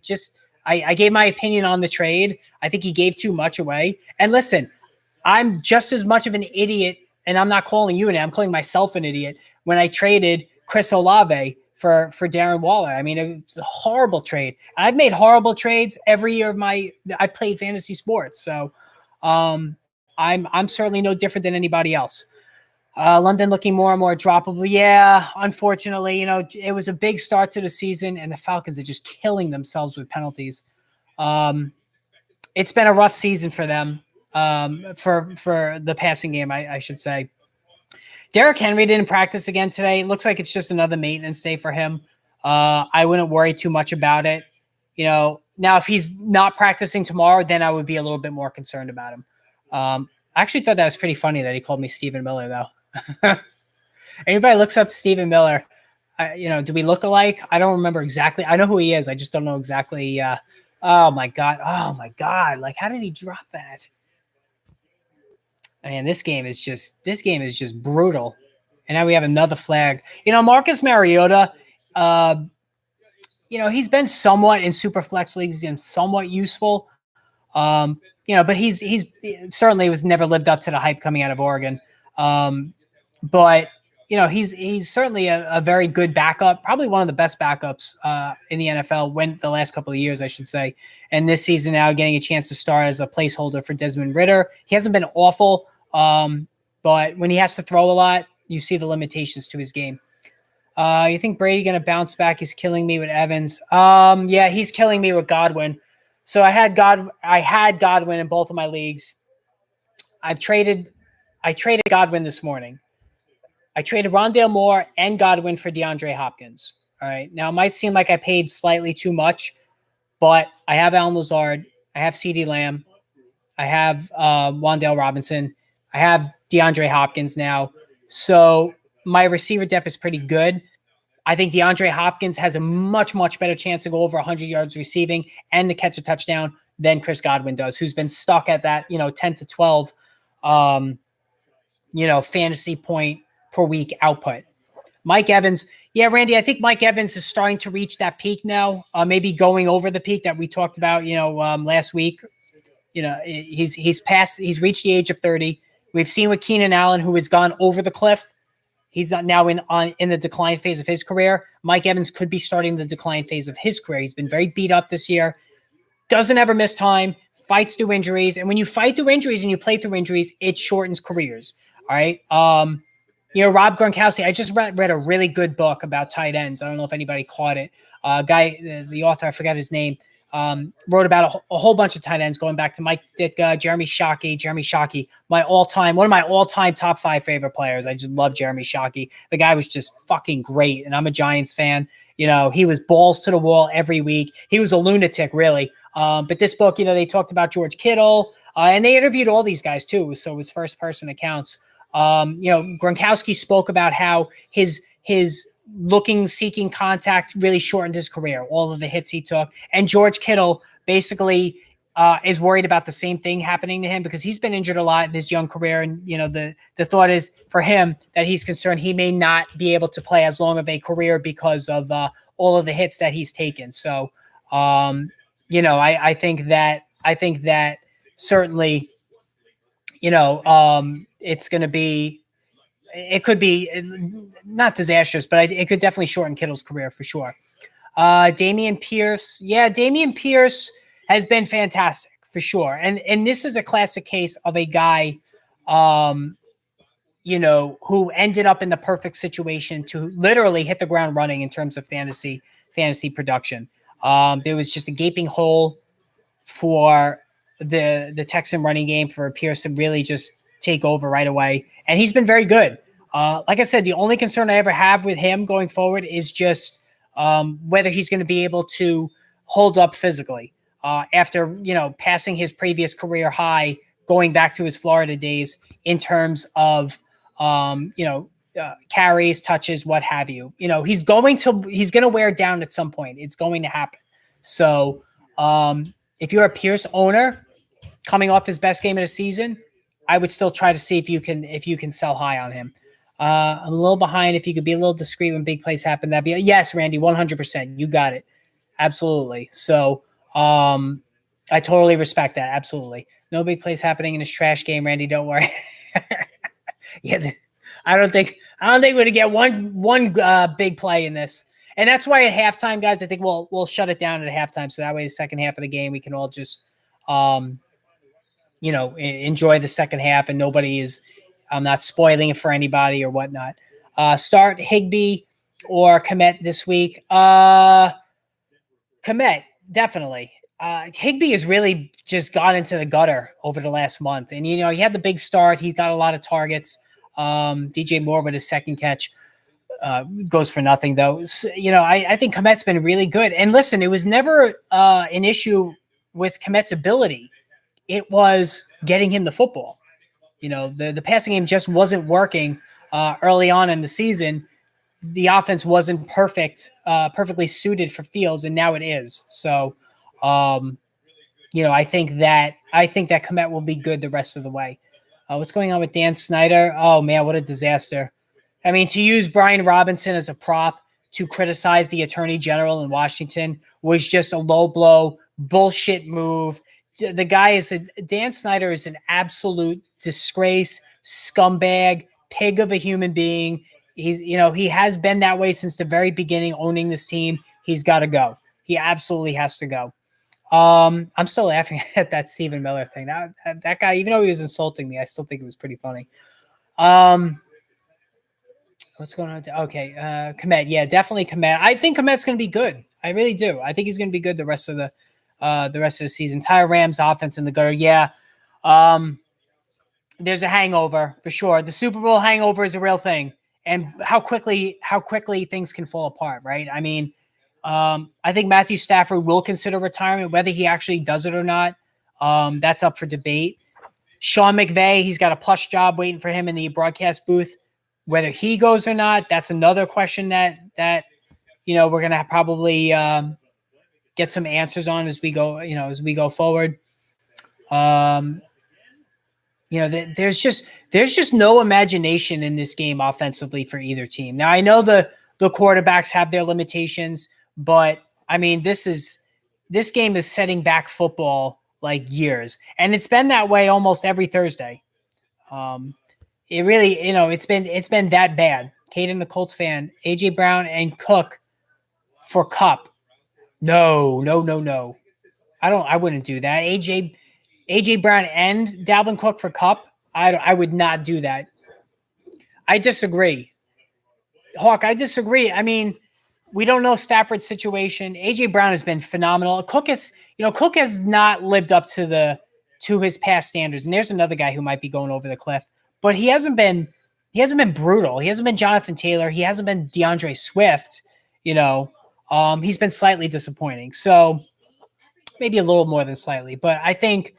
gave my opinion on the trade. I think he gave too much away. And listen, I'm just as much of an idiot, and I'm not calling you an idiot. I'm calling myself an idiot when I traded Chris Olave for Darren Waller. I mean, it's a horrible trade. And I've made horrible trades every year I played fantasy sports. So I'm certainly no different than anybody else. London looking more and more droppable. Yeah, unfortunately, it was a big start to the season, and the Falcons are just killing themselves with penalties. It's been a rough season for them, for the passing game, I should say. Derrick Henry didn't practice again today. It looks like it's just another maintenance day for him. I wouldn't worry too much about it. Now if he's not practicing tomorrow, then I would be a little bit more concerned about him. I actually thought that was pretty funny that he called me Stephen Miller, though. Anybody looks up Stephen Miller, do we look alike? I don't remember exactly. I know who he is. I just don't know exactly. Oh my God. Like, how did he drop that? Man, this game is just brutal. And now we have another flag. Marcus Mariota, he's been somewhat in super flex leagues, been somewhat useful. But he's certainly was never lived up to the hype coming out of Oregon. But he's certainly a very good backup, probably one of the best backups in the NFL the last couple of years, I should say. And this season now getting a chance to start as a placeholder for Desmond Ridder. He hasn't been awful, but when he has to throw a lot, you see the limitations to his game. You think Brady going to bounce back? He's killing me with Evans. Yeah, he's killing me with Godwin. So I had Godwin in both of my leagues. I traded Godwin this morning. I traded Rondale Moore and Godwin for DeAndre Hopkins. All right. Now, it might seem like I paid slightly too much, but I have Allen Lazard. I have CeeDee Lamb. I have Wan'Dale Robinson. I have DeAndre Hopkins now. So my receiver depth is pretty good. I think DeAndre Hopkins has a much, much better chance to go over 100 yards receiving and to catch a touchdown than Chris Godwin does, who's been stuck at that, 10 to 12, fantasy point per week output. Mike Evans. Yeah, Randy, I think Mike Evans is starting to reach that peak now, maybe going over the peak that we talked about, last week. he's reached the age of 30. We've seen with Keenan Allen, who has gone over the cliff. He's not now in the decline phase of his career. Mike Evans could be starting the decline phase of his career. He's been very beat up this year. Doesn't ever miss time. Fights through injuries. And when you fight through injuries and you play through injuries, it shortens careers. All right. Rob Gronkowski, I just read a really good book about tight ends. I don't know if anybody caught it. The author, I forgot his name, wrote about a whole bunch of tight ends going back to Mike Ditka, Jeremy Shockey, one of my all-time top 5 favorite players. I just love Jeremy Shockey. The guy was just fucking great, and I'm a Giants fan. He was balls to the wall every week. He was a lunatic, really. But this book, they talked about George Kittle, and they interviewed all these guys too. So it was first-person accounts. Gronkowski spoke about how his seeking contact really shortened his career, all of the hits he took. And George Kittle basically is worried about the same thing happening to him because he's been injured a lot in his young career. And, the thought is for him that he's concerned he may not be able to play as long of a career because of all of the hits that he's taken. So, I think that certainly, it's going to be, it could be not disastrous, but it could definitely shorten Kittle's career for sure. Damian Pierce. Yeah, Damian Pierce has been fantastic for sure. And this is a classic case of a guy, who ended up in the perfect situation to literally hit the ground running in terms of fantasy production. There was just a gaping hole for the Texan running game for Pierce to really just take over right away. And he's been very good. Like I said, the only concern I ever have with him going forward is just whether he's going to be able to hold up physically after, passing his previous career high, going back to his Florida days in terms of, carries, touches, what have you. He's going to wear down at some point. It's going to happen. So if you're a Pierce owner coming off his best game of the season, I would still try to see if you can sell high on him. I'm a little behind. If you could be a little discreet when big plays happen, that'd be yes, Randy, 100%. You got it. Absolutely. So I totally respect that. Absolutely. No big plays happening in this trash game, Randy. Don't worry. Yeah, I don't think we're gonna get one big play in this. And that's why at halftime, guys, I think we'll shut it down at halftime. So that way the second half of the game we can all just enjoy the second half and I'm not spoiling it for anybody or whatnot. Start Higbee or Kmet this week. Kmet, definitely. Higbee has really just gone into the gutter over the last month. And, he had the big start. He got a lot of targets. DJ Moore with his second catch goes for nothing, though. So, I think Kmet's been really good. And listen, it was never an issue with Kmet's ability. It was getting him the football. The passing game just wasn't working early on in the season. The offense wasn't perfectly suited for Fields, and now it is. So, I think that Kmet will be good the rest of the way. What's going on with Dan Snyder? Oh man, what a disaster! I mean, to use Brian Robinson as a prop to criticize the Attorney General in Washington was just a low blow bullshit move. The guy Dan Snyder is an absolute disgrace, scumbag, pig of a human being. He has been that way since the very beginning, owning this team. He's got to go. He absolutely has to go. I'm still laughing at that Stephen Miller thing. That guy, even though he was insulting me, I still think it was pretty funny. What's going on? Okay. Kmet. Yeah, definitely Kmet. I think Kmet's going to be good. I really do. I think he's going to be good the rest of the season. Ty Rams offense in the gutter. Yeah. There's a hangover for sure. The Super Bowl hangover is a real thing. And how quickly things can fall apart, right? I mean, I think Matthew Stafford will consider retirement, whether he actually does it or not. That's up for debate. Sean McVay, he's got a plush job waiting for him in the broadcast booth. Whether he goes or not, that's another question that we're going to probably get some answers on as we go forward. There's just no imagination in this game offensively for either team. Now I know the quarterbacks have their limitations, but I mean this game is setting back football like years. And it's been that way almost every Thursday. It really, it's been that bad. Caden, the Colts fan, AJ Brown and Cook for Cup. No, no, no, no. I wouldn't do that. AJ Brown and Dalvin Cook for Cup. I would not do that. I disagree. Hawk, I disagree. I mean, we don't know Stafford's situation. AJ Brown has been phenomenal. Cook has not lived up to his past standards. And there's another guy who might be going over the cliff, but he hasn't been brutal. He hasn't been Jonathan Taylor. He hasn't been DeAndre Swift. He's been slightly disappointing. So maybe a little more than slightly, but I think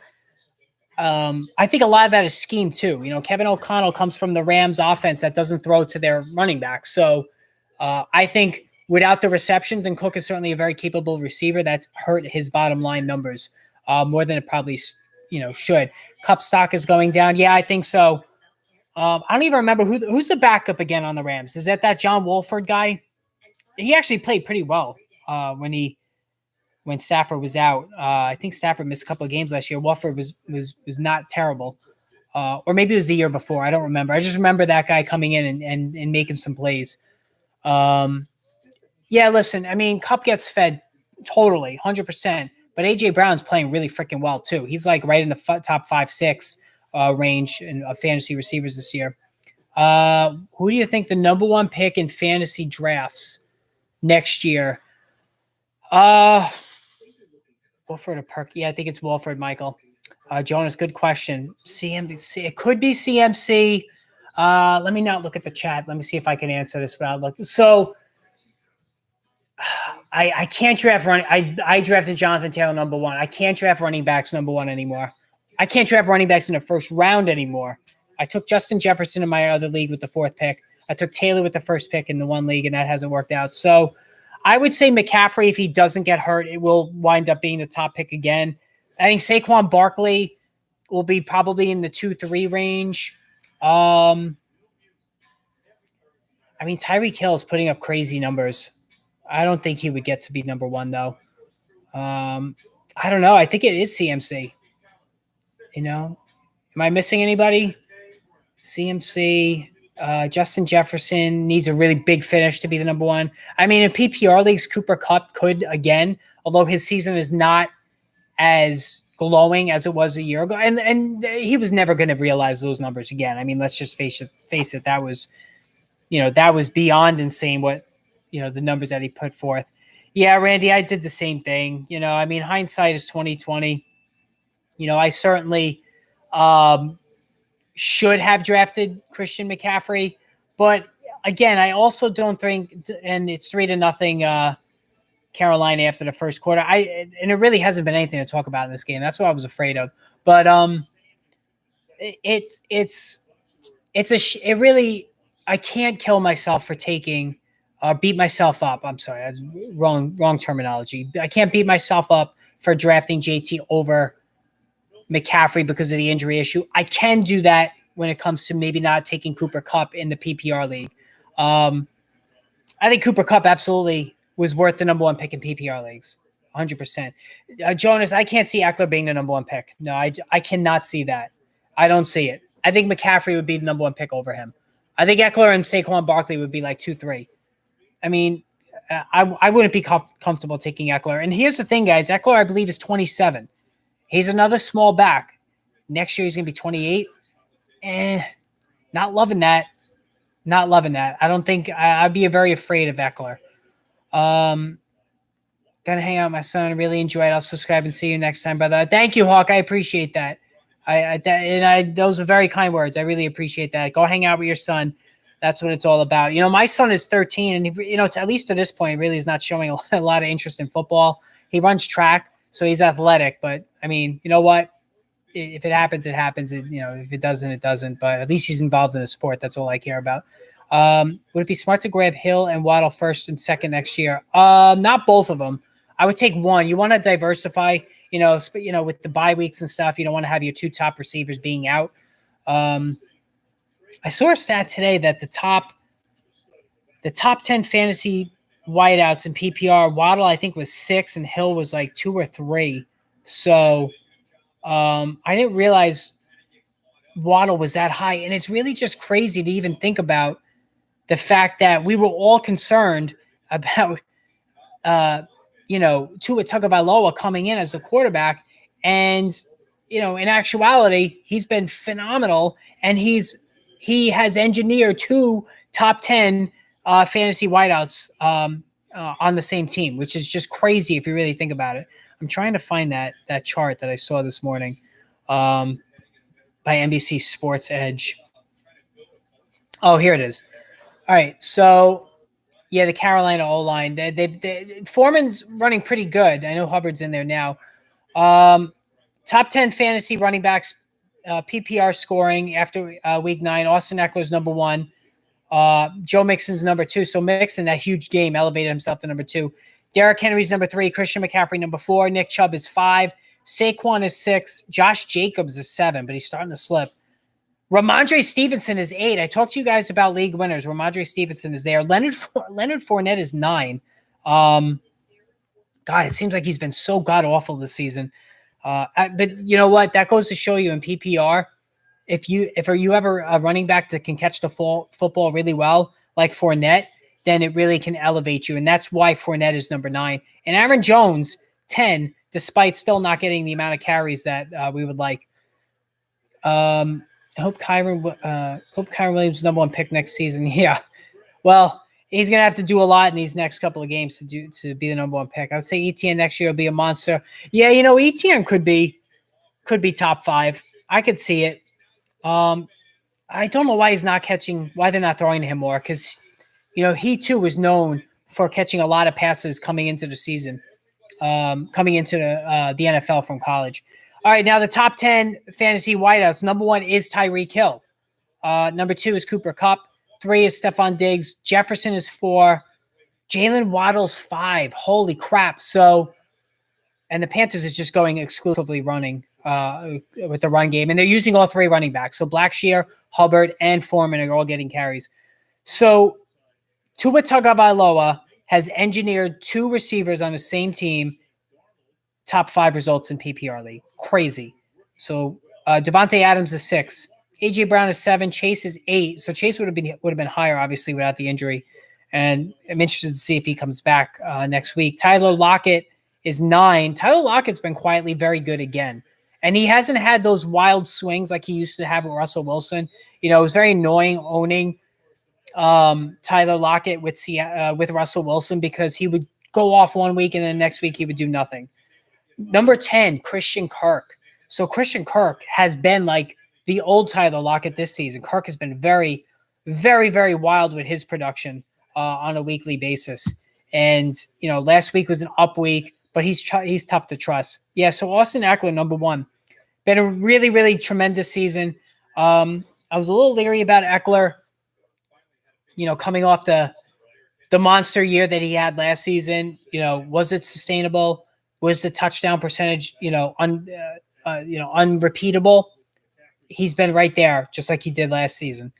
a lot of that is scheme too. Kevin O'Connell comes from the Rams offense that doesn't throw to their running back. So I think without the receptions, and Cook is certainly a very capable receiver, that's hurt his bottom line numbers more than it probably should. Cup stock is going down. Yeah, I think so. I don't even remember who's the backup again on the Rams. Is that John Wolford guy? He actually played pretty well when Stafford was out. I think Stafford missed a couple of games last year. Wolford was not terrible. Or maybe it was the year before. I don't remember. I just remember that guy coming in and making some plays. Yeah, listen, I mean, Kupp gets fed totally, 100%. But A.J. Brown's playing really freaking well, too. He's like right in the top 5-6 range in fantasy receivers this year. Who do you think the number one pick in fantasy drafts next year? Wolford or Perk? Yeah, I think it's Wolford, Michael. Jonas, good question. CMC. It could be CMC. Let me not look at the chat. Let me see if I can answer this without looking. So I can't draft running. I drafted Jonathan Taylor number one. I can't draft running backs number one anymore. I can't draft running backs in the first round anymore. I took Justin Jefferson in my other league with the fourth pick. I took Taylor with the first pick in the one league, and that hasn't worked out. So I would say McCaffrey, if he doesn't get hurt, it will wind up being the top pick again. I think Saquon Barkley will be probably in the 2-3 range. I mean, Tyreek Hill is putting up crazy numbers. I don't think he would get to be number one, though. I don't know. I think it is CMC. Am I missing anybody? CMC. Justin Jefferson needs a really big finish to be the number one. I mean, in PPR leagues, Cooper Kupp could again, although his season is not as glowing as it was a year ago, and he was never going to realize those numbers again. I mean, let's just face it. That was, that was beyond insane. What, the numbers that he put forth. Yeah, Randy, I did the same thing. I mean, hindsight is 2020. I certainly should have drafted Christian McCaffrey, but again, I also don't think, and it's 3-0 Carolina after the first quarter. And it really hasn't been anything to talk about in this game. That's what I was afraid of. But I can't kill myself for taking beat myself up. I'm sorry, that's wrong terminology. I can't beat myself up for drafting JT over McCaffrey because of the injury issue. I can do that when it comes to maybe not taking Cooper Kupp in the PPR league. I think Cooper Kupp absolutely was worth the number one pick in PPR leagues, 100%. Jonas, I can't see Eckler being the number one pick. No, I cannot see that. I don't see it. I think McCaffrey would be the number one pick over him. I think Eckler and Saquon Barkley would be like 2-3. I mean, I wouldn't be comfortable taking Eckler. And here's the thing, guys. Eckler, I believe, is 27. He's another small back. Next year, he's going to be 28. Not loving that. Not loving that. I don't think I'd be very afraid of Eckler. Gonna hang out with my son. I really enjoyed it. I'll subscribe and see you next time, brother. Thank you, Hawk. I appreciate that. Those are very kind words. I really appreciate that. Go hang out with your son. That's what it's all about. My son is 13, and at least to this point, really is not showing a lot of interest in football. He runs track, so he's athletic. But I mean, you know what? If it happens, it happens. If it doesn't, it doesn't. But at least he's involved in a sport. That's all I care about. Would it be smart to grab Hill and Waddle first and second next year? Not both of them. I would take one. You want to diversify. With the bye weeks and stuff, you don't want to have your two top receivers being out. I saw a stat today that the top 10 fantasy wideouts in PPR, Waddle I think was 6 and Hill was like 2 or 3. So I didn't realize Waddle was that high. And it's really just crazy to even think about the fact that we were all concerned about, uh, Tua Tagovailoa coming in as a quarterback. And, in actuality, he's been phenomenal. And he has engineered two top 10 fantasy wideouts on the same team, which is just crazy if you really think about it. I'm trying to find that chart that I saw this morning by NBC Sports Edge. Oh, here it is. All right, so yeah, the Carolina O line. Foreman's running pretty good. I know Hubbard's in there now. Top 10 fantasy running backs, PPR scoring after week 9. Austin Eckler's number 1. Joe Mixon's number 2. So Mixon, that huge game, elevated himself to number 2. Derrick Henry's number 3. Christian McCaffrey number 4. Nick Chubb is 5. Saquon is 6. Josh Jacobs is 7, but he's starting to slip. Ramondre Stevenson is 8. I talked to you guys about league winners. Ramondre Stevenson is there. Leonard Fournette is 9. God, it seems like he's been so god-awful this season. But you know what? That goes to show you in PPR, if you ever a running back that can catch the football really well, like Fournette, then it really can elevate you. And that's why Fournette is number 9. And Aaron Jones, 10, despite still not getting the amount of carries that we would like. I hope Kyron Williams is number 1 pick next season. Yeah. Well, he's going to have to do a lot in these next couple of games to be the number 1 pick. I would say ETN next year will be a monster. Yeah, ETN could be top 5. I could see it. I don't know why why they're not throwing to him more, because, he too was known for catching a lot of passes coming into the season, coming into the NFL from college. All right, now the top 10 fantasy wideouts. Number 1 is Tyreek Hill. Number 2 is Cooper Kupp. 3 is Stephon Diggs. Jefferson is 4. Jalen Waddle's 5. Holy crap. So, and the Panthers is just going exclusively running with the run game. And they're using all 3 running backs. So Blackshear, Hubbard, and Foreman are all getting carries. So Tua Tagovailoa has engineered 2 receivers on the same team, top 5 results in PPR league. Crazy. So Devontae Adams is 6. AJ Brown is 7. Chase is 8. So Chase would have been higher, obviously, without the injury. And I'm interested to see if he comes back next week. Tyler Lockett is 9. Tyler Lockett's been quietly very good again. And he hasn't had those wild swings like he used to have with Russell Wilson. It was very annoying owning Tyler Lockett with Russell Wilson, because he would go off one week and then next week he would do nothing. Number 10, Christian Kirk. So Christian Kirk has been like the old Tyler Lockett this season. Kirk has been very, very, very wild with his production on a weekly basis. And, last week was an up week, but he's tough to trust. Yeah, so Austin Eckler, number 1. Been a really, really tremendous season. I was a little leery about Eckler, coming off the monster year that he had last season. Was it sustainable? Was the touchdown percentage, unrepeatable? He's been right there, just like he did last season.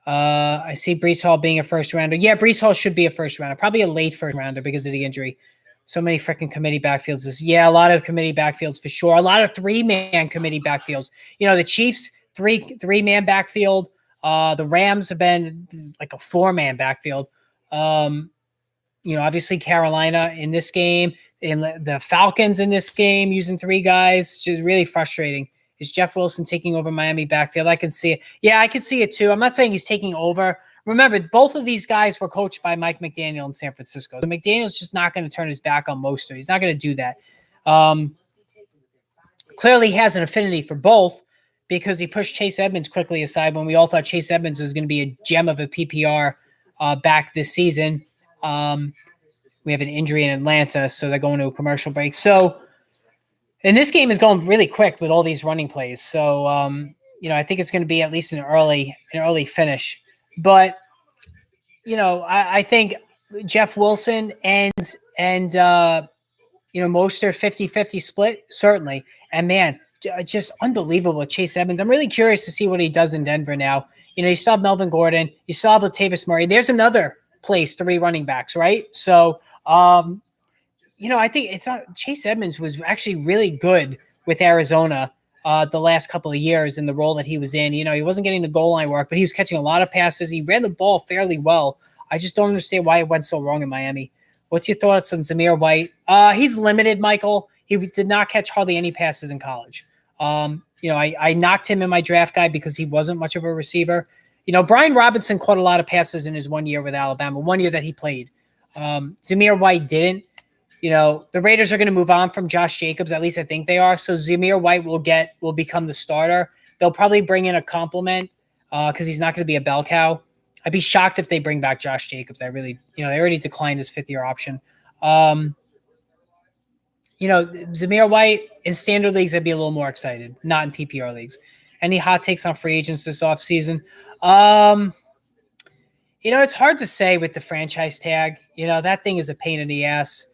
I see Breece Hall being a first rounder. Yeah, Breece Hall should be a first rounder, probably a late first rounder because of the injury. So many freaking committee backfields. Yeah, a lot of committee backfields for sure. A lot of 3-man committee backfields. The Chiefs, three-man backfield. The Rams have been like a 4-man backfield. Obviously Carolina in this game, in the Falcons in this game using 3 guys, which is really frustrating. Is Jeff Wilson taking over Miami backfield? I can see it. Yeah, I can see it too. I'm not saying he's taking over. Remember, both of these guys were coached by Mike McDaniel in San Francisco. So McDaniel's just not going to turn his back on Mostert. He's not going to do that. Clearly he has an affinity for both, because he pushed Chase Edmonds quickly aside when we all thought Chase Edmonds was going to be a gem of a PPR back this season. We have an injury in Atlanta, so they're going to a commercial break. So, and this game is going really quick with all these running plays. So, I think it's going to be at least an early finish. But, I think Jeff Wilson and Mostert 50-50 split, certainly. And, man, just unbelievable. Chase Edmonds. I'm really curious to see what he does in Denver now. You still have Melvin Gordon. You still have Latavius Murray. There's another place, 3 running backs, right? So, I think it's not. Chase Edmonds was actually really good with Arizona the last couple of years in the role that he was in. You know, he wasn't getting the goal line work, but he was catching a lot of passes. He ran the ball fairly well. I just don't understand why it went so wrong in Miami. What's your thoughts on Zamir White? He's limited, Michael. He did not catch hardly any passes in college. I knocked him in my draft guide because he wasn't much of a receiver. You know, Brian Robinson caught a lot of passes in his 1 year with Alabama, 1 year that he played. Zamir White didn't. You know, the Raiders are going to move on from Josh Jacobs. At least I think they are. So Zamir White will become the starter. They'll probably bring in a compliment because he's not going to be a bell cow. I'd be shocked if they bring back Josh Jacobs. They already declined his 5th-year option. Zamir White in standard leagues, I'd be a little more excited. Not in PPR leagues. Any hot takes on free agents this offseason? It's hard to say with the franchise tag. You know, that thing is a pain in the ass.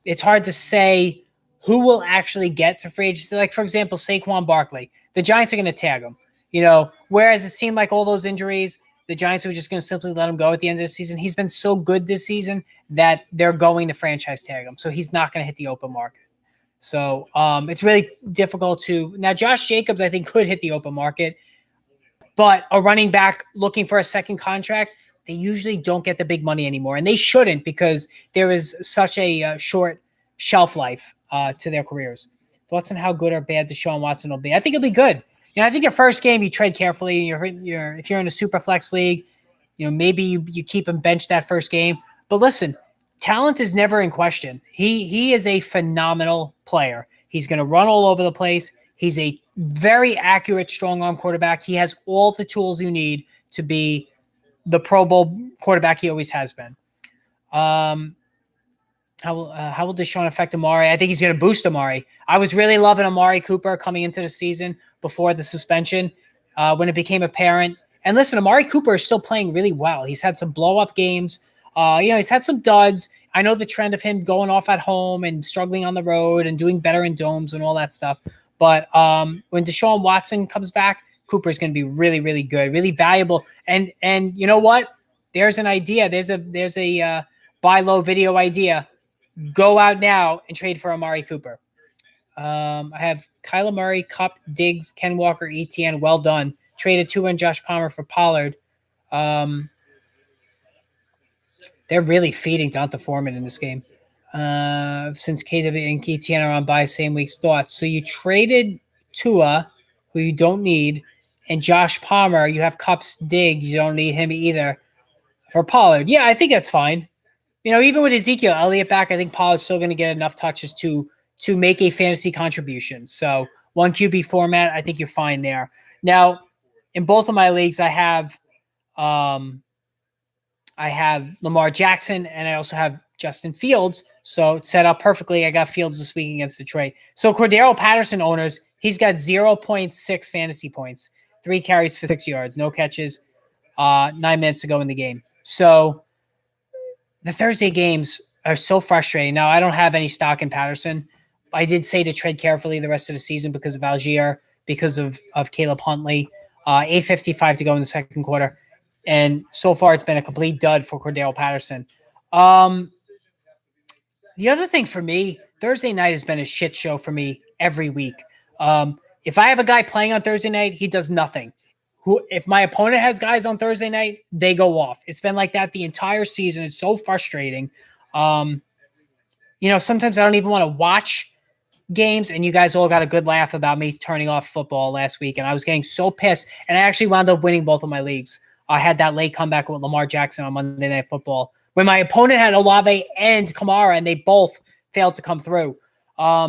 It's hard to say who will actually get to free agency. Like, for example, Saquon Barkley. The Giants are going to tag him. You know, whereas it seemed like all those injuries, the Giants were just going to simply let him go at the end of the season. He's been so good this season that they're going to franchise tag him. So he's not going to hit the open market. So it's really difficult to – now Josh Jacobs, I think, could hit the open market. But a running back looking for a second contract, they usually don't get the big money anymore. And they shouldn't because there is such a short shelf life to their careers. Thoughts on how good or bad Deshaun Watson will be? I think it'll be good. You know, I think your first game you trade carefully. If you're in a super flex league, you know, maybe you keep him benched that first game. But listen, talent is never in question. He is a phenomenal player. He's going to run all over the place. He's a very accurate, strong arm quarterback. He has all the tools you need to be the Pro Bowl quarterback he always has been. How will Deshaun affect Amari? I think he's going to boost Amari. I was really loving Amari Cooper coming into the season before the suspension when it became apparent. And listen, Amari Cooper is still playing really well. He's had some blow-up games. He's had some duds. I know the trend of him going off at home and struggling on the road and doing better in domes and all that stuff. But when Deshaun Watson comes back, Cooper is going to be really, really good, really valuable. And you know what? There's an idea. There's a buy low video idea. Go out now and trade for Amari Cooper. I have Kyler Murray, Kupp, Diggs, Ken Walker, ETN. Well done. Traded Tua and Josh Palmer for Pollard. They're really feeding Donta Foreman in this game. Since KW and ETN are on bye, same week's thoughts. So you traded Tua, who you don't need, and Josh Palmer. You have Kupp's Diggs. You don't need him either. For Pollard. Yeah, I think that's fine. You know, even with Ezekiel Elliott back, I think Pollard's still going to get enough touches to make a fantasy contribution. So 1 QB format, I think you're fine there. Now, in both of my leagues, I have Lamar Jackson and I also have Justin Fields. So it's set up perfectly. I got Fields this week against Detroit. So Cordero Patterson owners, he's got 0.6 fantasy points, 3 carries for 6 yards, no catches, 9 minutes to go in the game. So the Thursday games are so frustrating. Now, I don't have any stock in Patterson. I did say to tread carefully the rest of the season because of Algier, because of Caleb Huntley. 8:55 to go in the second quarter. And so far, it's been a complete dud for Cordell Patterson. The other thing for me, Thursday night has been a shit show for me every week. If I have a guy playing on Thursday night, he does nothing. If my opponent has guys on Thursday night, they go off. It's been like that the entire season. It's so frustrating. Sometimes I don't even want to watch games, and you guys all got a good laugh about me turning off football last week, and I was getting so pissed, and I actually wound up winning both of my leagues. I had that late comeback with Lamar Jackson on Monday Night Football when my opponent had Olave and Kamara, and they both failed to come through. Yeah,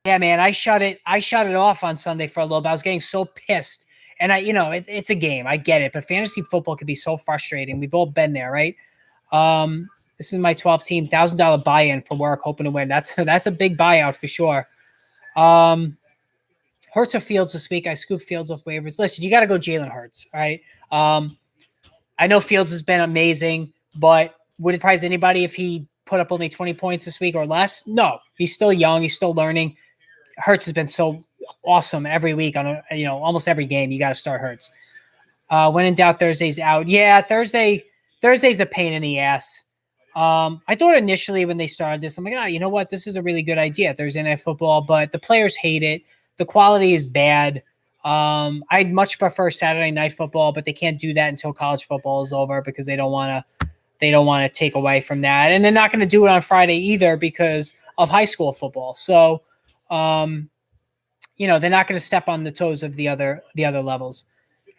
man, I shut it off on Sunday for a little bit. I was getting so pissed. And it's a game. I get it. But fantasy football can be so frustrating. We've all been there, right? This is my 12-team $1,000 buy-in for work, hoping to win. That's a big buyout for sure. Hurts or Fields this week? I scooped Fields off waivers. Listen, you got to go Jalen Hurts, all right? I know Fields has been amazing, but would it surprise anybody if he put up only 20 points this week or less? No. He's still young. He's still learning. Hurts has been so awesome every week on almost every game. You got to start Hurts. When in doubt, Thursday's out. Yeah, Thursday's a pain in the ass. I thought initially when they started this, I'm like, you know what? This is a really good idea, Thursday Night Football, but the players hate it. the quality is bad. I'd much prefer Saturday night football, but they can't do that until college football is over because they don't want to take away from that. And they're not going to do it on Friday either because of high school football. So, they're not going to step on the toes of the other levels.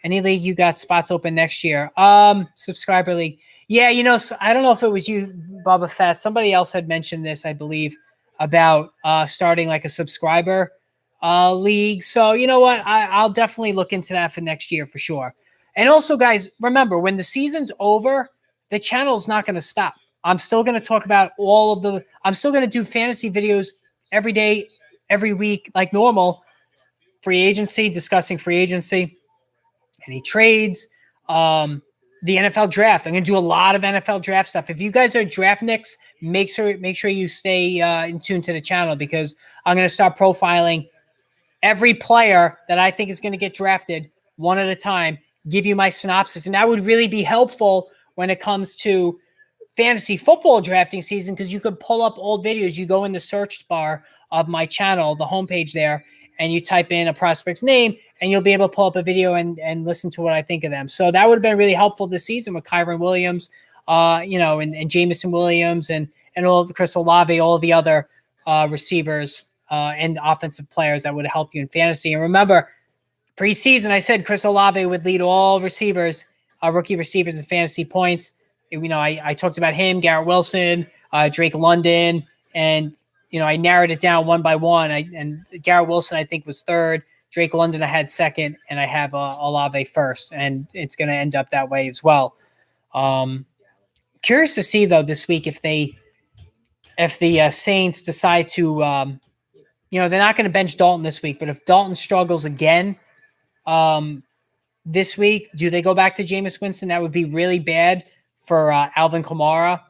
Any league you got spots open next year? Subscriber league. Yeah, so I don't know if it was you, Bubba Fett. Somebody else had mentioned this, I believe, about starting like a subscriber league. So you know what? I'll definitely look into that for next year for sure. And also, guys, remember when the season's over, the channel's not going to stop. I'm still going to talk about I'm still going to do fantasy videos every day, every week, like normal. Free agency, discussing free agency, any trades, the NFL draft. I'm going to do a lot of NFL draft stuff. If you guys are draft nicks, make sure you stay in tune to the channel because I'm going to start profiling every player that I think is going to get drafted one at a time, give you my synopsis. And that would really be helpful when it comes to fantasy football drafting season because you could pull up old videos. You go in the search bar of my channel, the homepage there, and you type in a prospect's name, and you'll be able to pull up a video and listen to what I think of them. So that would have been really helpful this season with Kyron Williams, and Jameson Williams and all of Chris Olave, all the other receivers and offensive players that would help you in fantasy. And remember, preseason, I said Chris Olave would lead all receivers, rookie receivers in fantasy points. I talked about him, Garrett Wilson, Drake London, and I narrowed it down one by one. And Garrett Wilson, I think, was third. Drake London, I had second, and I have Olave first, and it's going to end up that way as well. Curious to see though this week if the Saints decide to, they're not going to bench Dalton this week, but if Dalton struggles again this week, do they go back to Jameis Winston? That would be really bad for Alvin Kamara.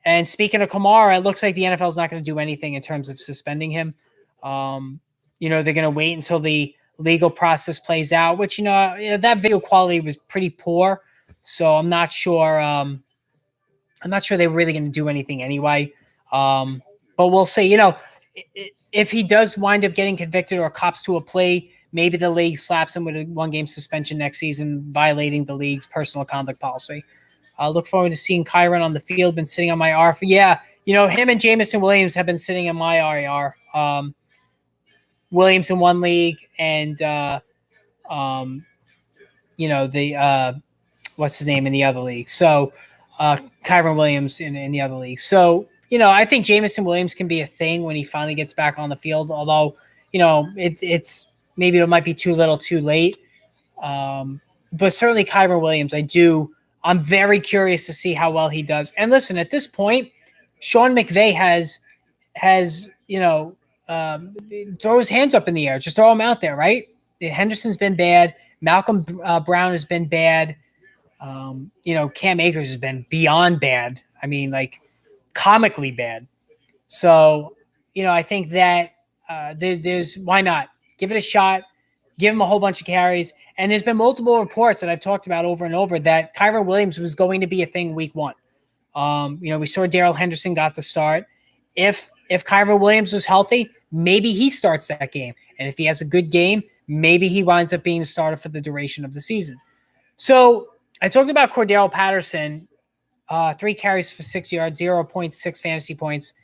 And speaking of Kamara, it looks like the NFL is not going to do anything in terms of suspending him. They're going to wait until the legal process plays out, which, that video quality was pretty poor. So I'm not sure. They're really going to do anything anyway. But we'll see. If he does wind up getting convicted or cops to a plea, maybe the league slaps him with a 1-game suspension next season, violating the league's personal conduct policy. I look forward to seeing Kyron on the field. Been sitting on my IR for, him and Jameson Williams have been sitting in my IR. Williams in one league and, what's his name in the other league. So Kyron Williams in the other league. So, I think Jameson Williams can be a thing when he finally gets back on the field, although, it's maybe it might be too little too late. But certainly Kyron Williams, I'm very curious to see how well he does. And listen, at this point, Sean McVay has throw his hands up in the air. Just throw him out there, right? Henderson's been bad. Malcolm Brown has been bad. Cam Akers has been beyond bad. I mean, like comically bad. So, I think that there's why not? Give it a shot. Give him a whole bunch of carries. And there's been multiple reports that I've talked about over and over that Kyron Williams was going to be a thing week one. We saw Darrell Henderson got the start. If Kyron Williams was healthy, maybe he starts that game. And if he has a good game, maybe he winds up being the starter for the duration of the season. So I talked about Cordero Patterson, 3 carries for 6 yards, 0.6 fantasy points.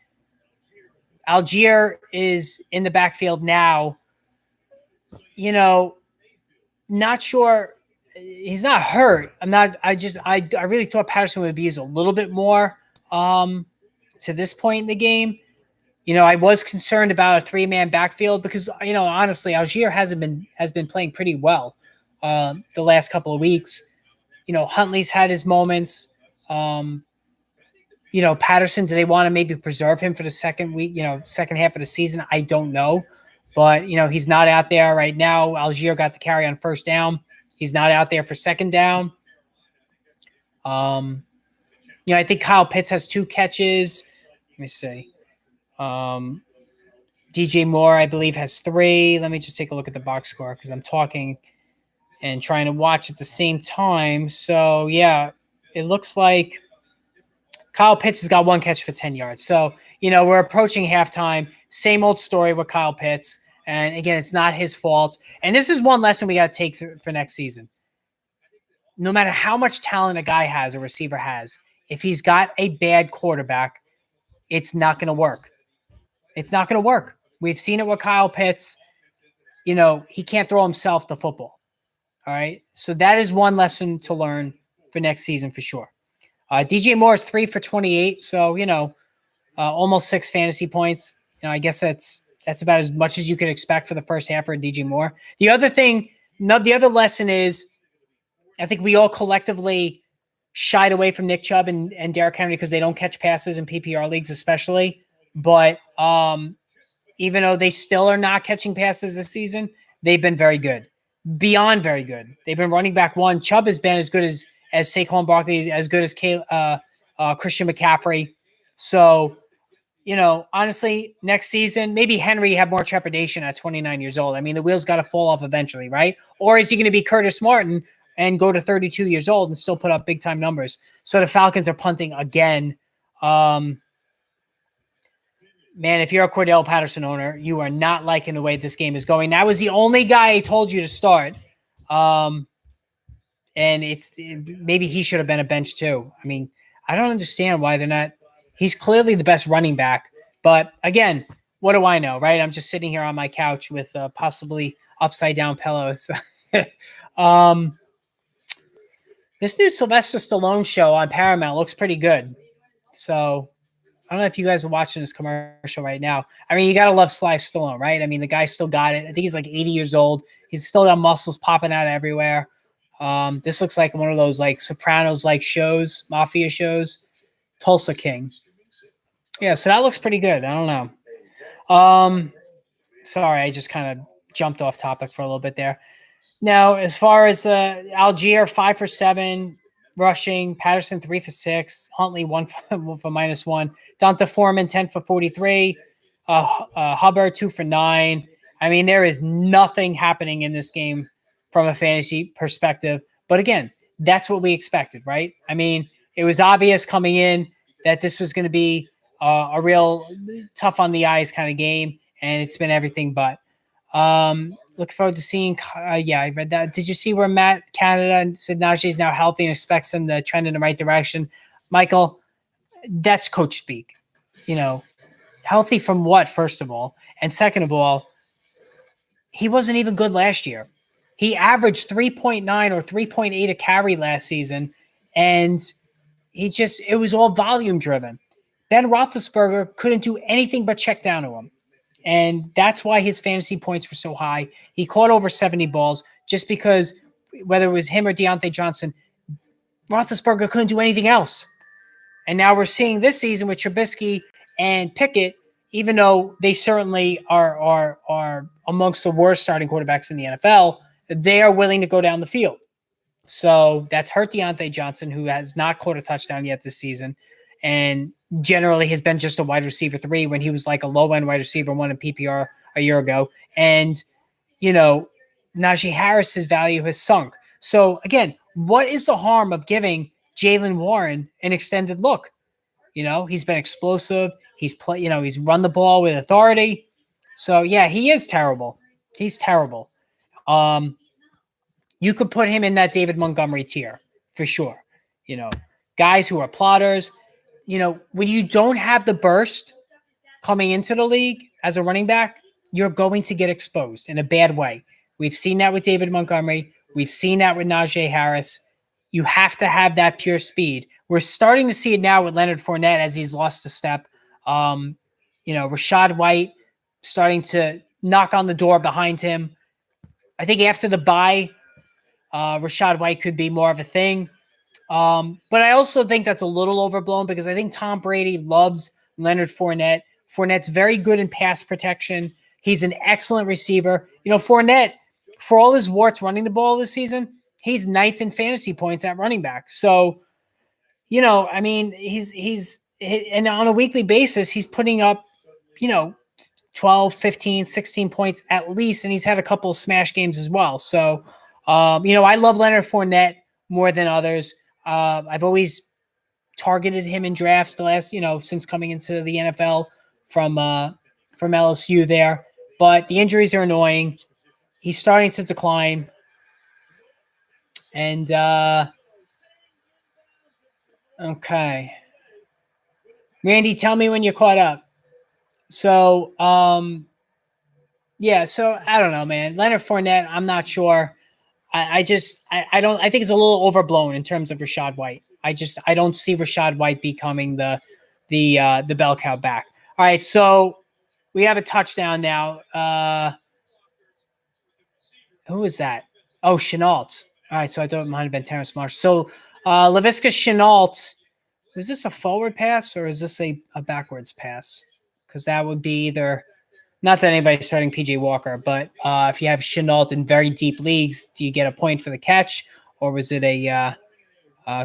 Algier is in the backfield now. Not sure. He's not hurt. I really thought Patterson would be used a little bit more to this point in the game. I was concerned about a 3-man backfield because, honestly, Algier has been playing pretty well the last couple of weeks. Huntley's had his moments. Patterson, do they want to maybe preserve him for the second half of the season? I don't know. But, he's not out there right now. Algier got the carry on first down. He's not out there for second down. I think Kyle Pitts has 2 catches. Let me see. DJ Moore, I believe, has 3. Let me just take a look at the box score because I'm talking and trying to watch at the same time. So, yeah, it looks like Kyle Pitts has got 1 catch for 10 yards. So, we're approaching halftime. Same old story with Kyle Pitts. And again, it's not his fault. And this is one lesson we got to take for next season. No matter how much talent a guy has, a receiver has, if he's got a bad quarterback, it's not going to work. It's not going to work. We've seen it with Kyle Pitts. He can't throw himself the football. All right. So that is one lesson to learn for next season for sure. DJ Moore is 3 for 28. So, almost 6 fantasy points. I guess that's about as much as you could expect for the first half for DJ Moore. The other lesson is I think we all collectively shied away from Nick Chubb and Derrick Henry because they don't catch passes in PPR leagues, especially. But even though they still are not catching passes this season, they've been very good, beyond very good. They've been running back one. Chubb has been as good as Saquon Barkley, as good as Christian McCaffrey. So, honestly, next season, maybe Henry had more trepidation at 29 years old. I mean, the wheels got to fall off eventually, right? Or is he going to be Curtis Martin and go to 32 years old and still put up big-time numbers? So the Falcons are punting again. Man, if you're a Cordell Patterson owner, you are not liking the way this game is going. That was the only guy I told you to start. And maybe he should have been a bench too. I mean, I don't understand why they're not. He's clearly the best running back. But again, what do I know, right? I'm just sitting here on my couch with possibly upside down pillows. This new Sylvester Stallone show on Paramount looks pretty good. So I don't know if you guys are watching this commercial right now. I mean, you got to love Sly Stallone, right? I mean, the guy still got it. I think he's like 80 years old. He's still got muscles popping out everywhere. This looks like one of those like Sopranos-like shows, mafia shows. Tulsa King. Yeah, so that looks pretty good. I don't know. Sorry, I just kind of jumped off topic for a little bit there. Now, as far as Algier, 5 for 7 rushing, Patterson 3 for 6, Huntley 1 for -1, Donta Foreman 10 for 43, Hubbard 2 for 9. I mean, there is nothing happening in this game from a fantasy perspective. But again, that's what we expected, right? I mean, it was obvious coming in that this was going to be a real tough on the eyes kind of game, and it's been everything but. Looking forward to seeing. I read that. Did you see where Matt Canada said Najee is now healthy and expects him to trend in the right direction? Michael, that's coach speak. Healthy from what, first of all? And second of all, he wasn't even good last year. He averaged 3.9 or 3.8 a carry last season, and it was all volume driven. Ben Roethlisberger couldn't do anything but check down to him. And that's why his fantasy points were so high. He caught over 70 balls just because whether it was him or Deontay Johnson, Roethlisberger couldn't do anything else. And now we're seeing this season with Trubisky and Pickett, even though they certainly are amongst the worst starting quarterbacks in the NFL, they are willing to go down the field. So that's hurt Deontay Johnson, who has not caught a touchdown yet this season, and generally has been just a wide receiver 3 when he was like a low-end wide receiver 1 in PPR a year ago. And, Najee Harris's value has sunk. So, again, what is the harm of giving Jaylen Warren an extended look? He's been explosive. He's run the ball with authority. So, yeah, he is terrible. He's terrible. You could put him in that David Montgomery tier for sure. Guys who are plotters. When you don't have the burst coming into the league as a running back, you're going to get exposed in a bad way. We've seen that with David Montgomery. We've seen that with Najee Harris. You have to have that pure speed. We're starting to see it now with Leonard Fournette as he's lost a step. Rachaad White starting to knock on the door behind him. I think after the bye, Rachaad White could be more of a thing. But I also think that's a little overblown because I think Tom Brady loves Leonard Fournette. Fournette's very good in pass protection. He's an excellent receiver. Fournette, for all his warts running the ball this season, he's 9th in fantasy points at running back. So, he's and on a weekly basis, he's putting up, 12, 15, 16 points at least, and he's had a couple of smash games as well. So, I love Leonard Fournette more than others. I've always targeted him in drafts the last, since coming into the NFL from LSU there. but the injuries are annoying. He's starting to decline. And okay. Randy, tell me when you're caught up. So, yeah, so I don't know, man. Leonard Fournette, I'm not sure. I don't I think it's a little overblown in terms of Rashad White. I don't see Rashad White becoming the bell cow back. All right, so we have a touchdown now. Who is that? Oh, Chenault. All right, so I thought it might have been Terrence Marsh. So Laviska Chenault, is this a forward pass or is this a backwards pass? Because that would be either not that anybody's starting PJ Walker, but if you have Chenault in very deep leagues, do you get a point for the catch, or was it a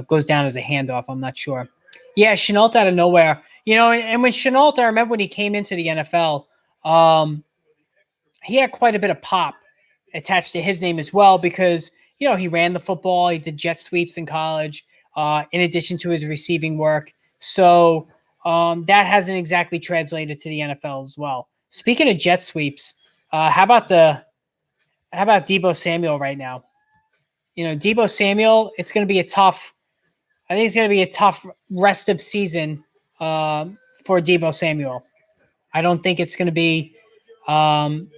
goes down as a handoff? I'm not sure. Yeah, Chenault out of nowhere. And when Chenault, I remember when he came into the NFL, he had quite a bit of pop attached to his name as well because, he ran the football. He did jet sweeps in college, in addition to his receiving work. So that hasn't exactly translated to the NFL as well. Speaking of jet sweeps, how about Deebo Samuel right now? Deebo Samuel, it's going to be I think it's going to be a tough rest of season for Deebo Samuel. I don't think it's going to be, I'm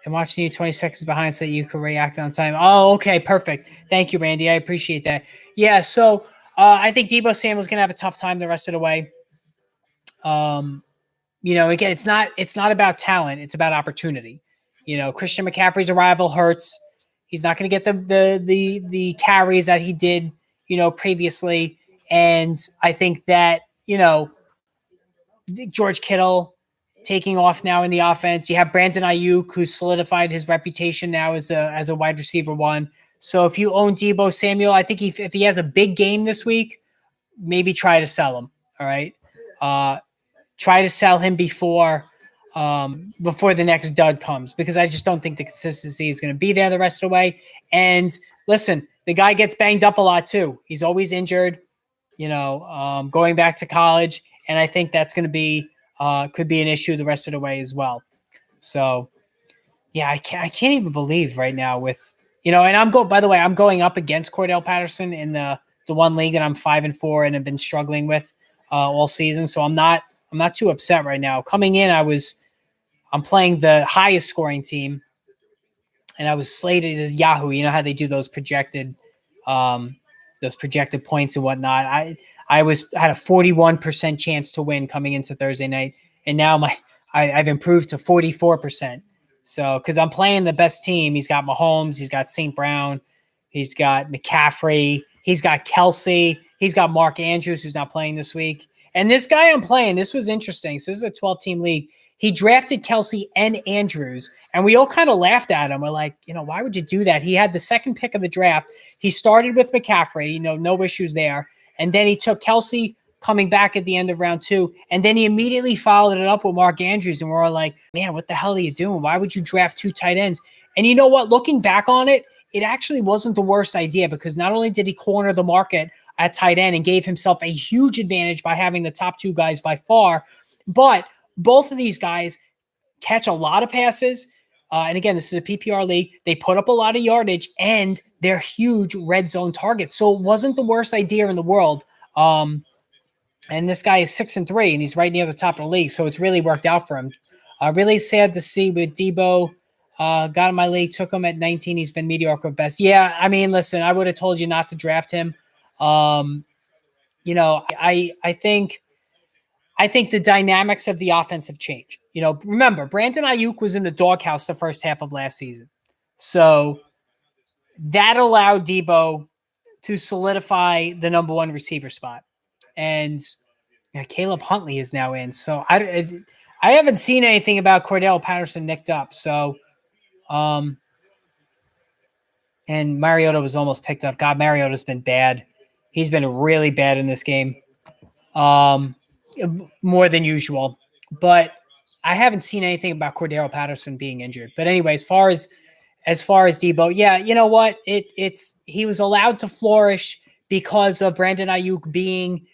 watching you 20 seconds behind so you can react on time. Oh, okay, perfect. Thank you, Randy. I appreciate that. Yeah, so I think Deebo Samuel's going to have a tough time the rest of the way. Again, it's not about talent; it's about opportunity. Christian McCaffrey's arrival hurts. He's not going to get the carries that he did, previously. And I think that George Kittle taking off now in the offense. You have Brandon Ayuk, who solidified his reputation now as a wide receiver one. So if you own Deebo Samuel, I think if he has a big game this week, maybe try to sell him. All right. Try to sell him before the next dud comes, because I just don't think the consistency is going to be there the rest of the way. And listen, the guy gets banged up a lot too. He's always injured, going back to college. And I think that's going to be could be an issue the rest of the way as well. So, yeah, I can't even believe right now with, and by the way, I'm going up against Cordell Patterson in the one league that I'm 5-4 and have been struggling with all season. So I'm not too upset right now. Coming in, I'm playing the highest scoring team, and I was slated as Yahoo. You know how they do those projected points and whatnot. I had a 41% chance to win coming into Thursday night, and now I've improved to 44%. So because I'm playing the best team, he's got Mahomes, he's got St. Brown, he's got McCaffrey, he's got Kelsey, he's got Mark Andrews, who's not playing this week. And this guy I'm playing, this was interesting. So this is a 12-team league. He drafted Kelsey and Andrews, and we all kind of laughed at him. We're like, why would you do that? He had the second pick of the draft. He started with McCaffrey, no issues there. And then he took Kelsey coming back at the end of round 2, and then he immediately followed it up with Mark Andrews, and we're all like, man, what the hell are you doing? Why would you draft 2 tight ends? And you know what? Looking back on it, it actually wasn't the worst idea, because not only did he corner the market at tight end and gave himself a huge advantage by having the top 2 guys by far, but both of these guys catch a lot of passes. And again, this is a PPR league. They put up a lot of yardage, and they're huge red zone targets. So it wasn't the worst idea in the world. And this guy is 6-3, and he's right near the top of the league. So it's really worked out for him. Really sad to see with Deebo. Got in my league, took him at 19. He's been mediocre at best. Yeah, I mean, listen, I would have told you not to draft him. I think the dynamics of the offense have changed. Remember, Brandon Ayuk was in the doghouse the first half of last season. So that allowed Deebo to solidify the number 1 receiver spot. And Caleb Huntley is now in. So I haven't seen anything about Cordell Patterson nicked up. So, and Mariota was almost picked up. God, Mariota's been bad. He's been really bad in this game. More than usual, but I haven't seen anything about Cordero Patterson being injured. But anyway, as far as Deebo, yeah, you know what? He was allowed to flourish because of Brandon Ayuk being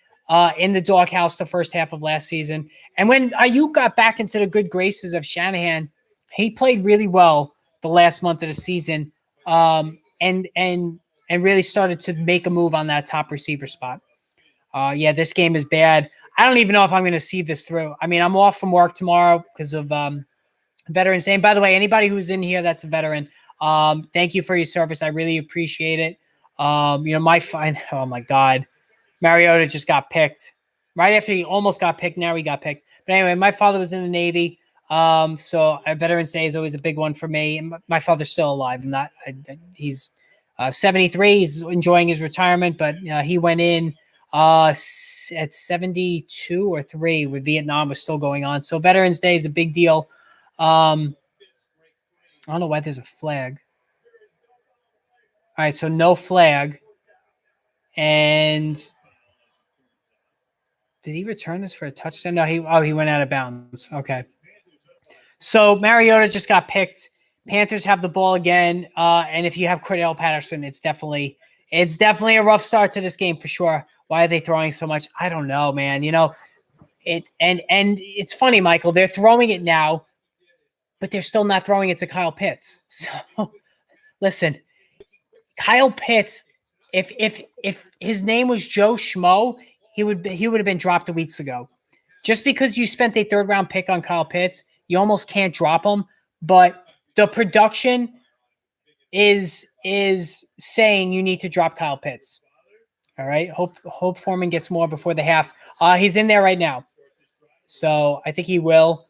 in the doghouse the first half of last season. And when Ayuk got back into the good graces of Shanahan, he played really well the last month of the season, and really started to make a move on that top receiver spot. Yeah, this game is bad. I don't even know if I'm going to see this through. I mean, I'm off from work tomorrow because of Veterans Day. And by the way, anybody who's in here that's a veteran, thank you for your service. I really appreciate it. My fine. Oh my God, Mariota just got picked right after he almost got picked. Now he got picked. But anyway, my father was in the Navy. So Veterans Day is always a big one for me. And my father's still alive. He's 73. He's enjoying his retirement, but he went in at 72 or 3 with Vietnam was still going on. So Veterans Day is a big deal. I don't know why there's a flag. All right, so no flag. And did he return this for a touchdown? No, he went out of bounds. Okay. So Mariota just got picked. Panthers have the ball again. And if you have Cordell Patterson, it's definitely a rough start to this game for sure. Why are they throwing so much? I don't know, man. And it's funny, Michael. They're throwing it now, but they're still not throwing it to Kyle Pitts. So listen, Kyle Pitts, if his name was Joe Schmo, he would have been dropped weeks ago. Just because you spent a 3rd round pick on Kyle Pitts, you almost can't drop him. But the production is saying you need to drop Kyle Pitts. All right. Hope Foreman gets more before the half. He's in there right now, so I think he will.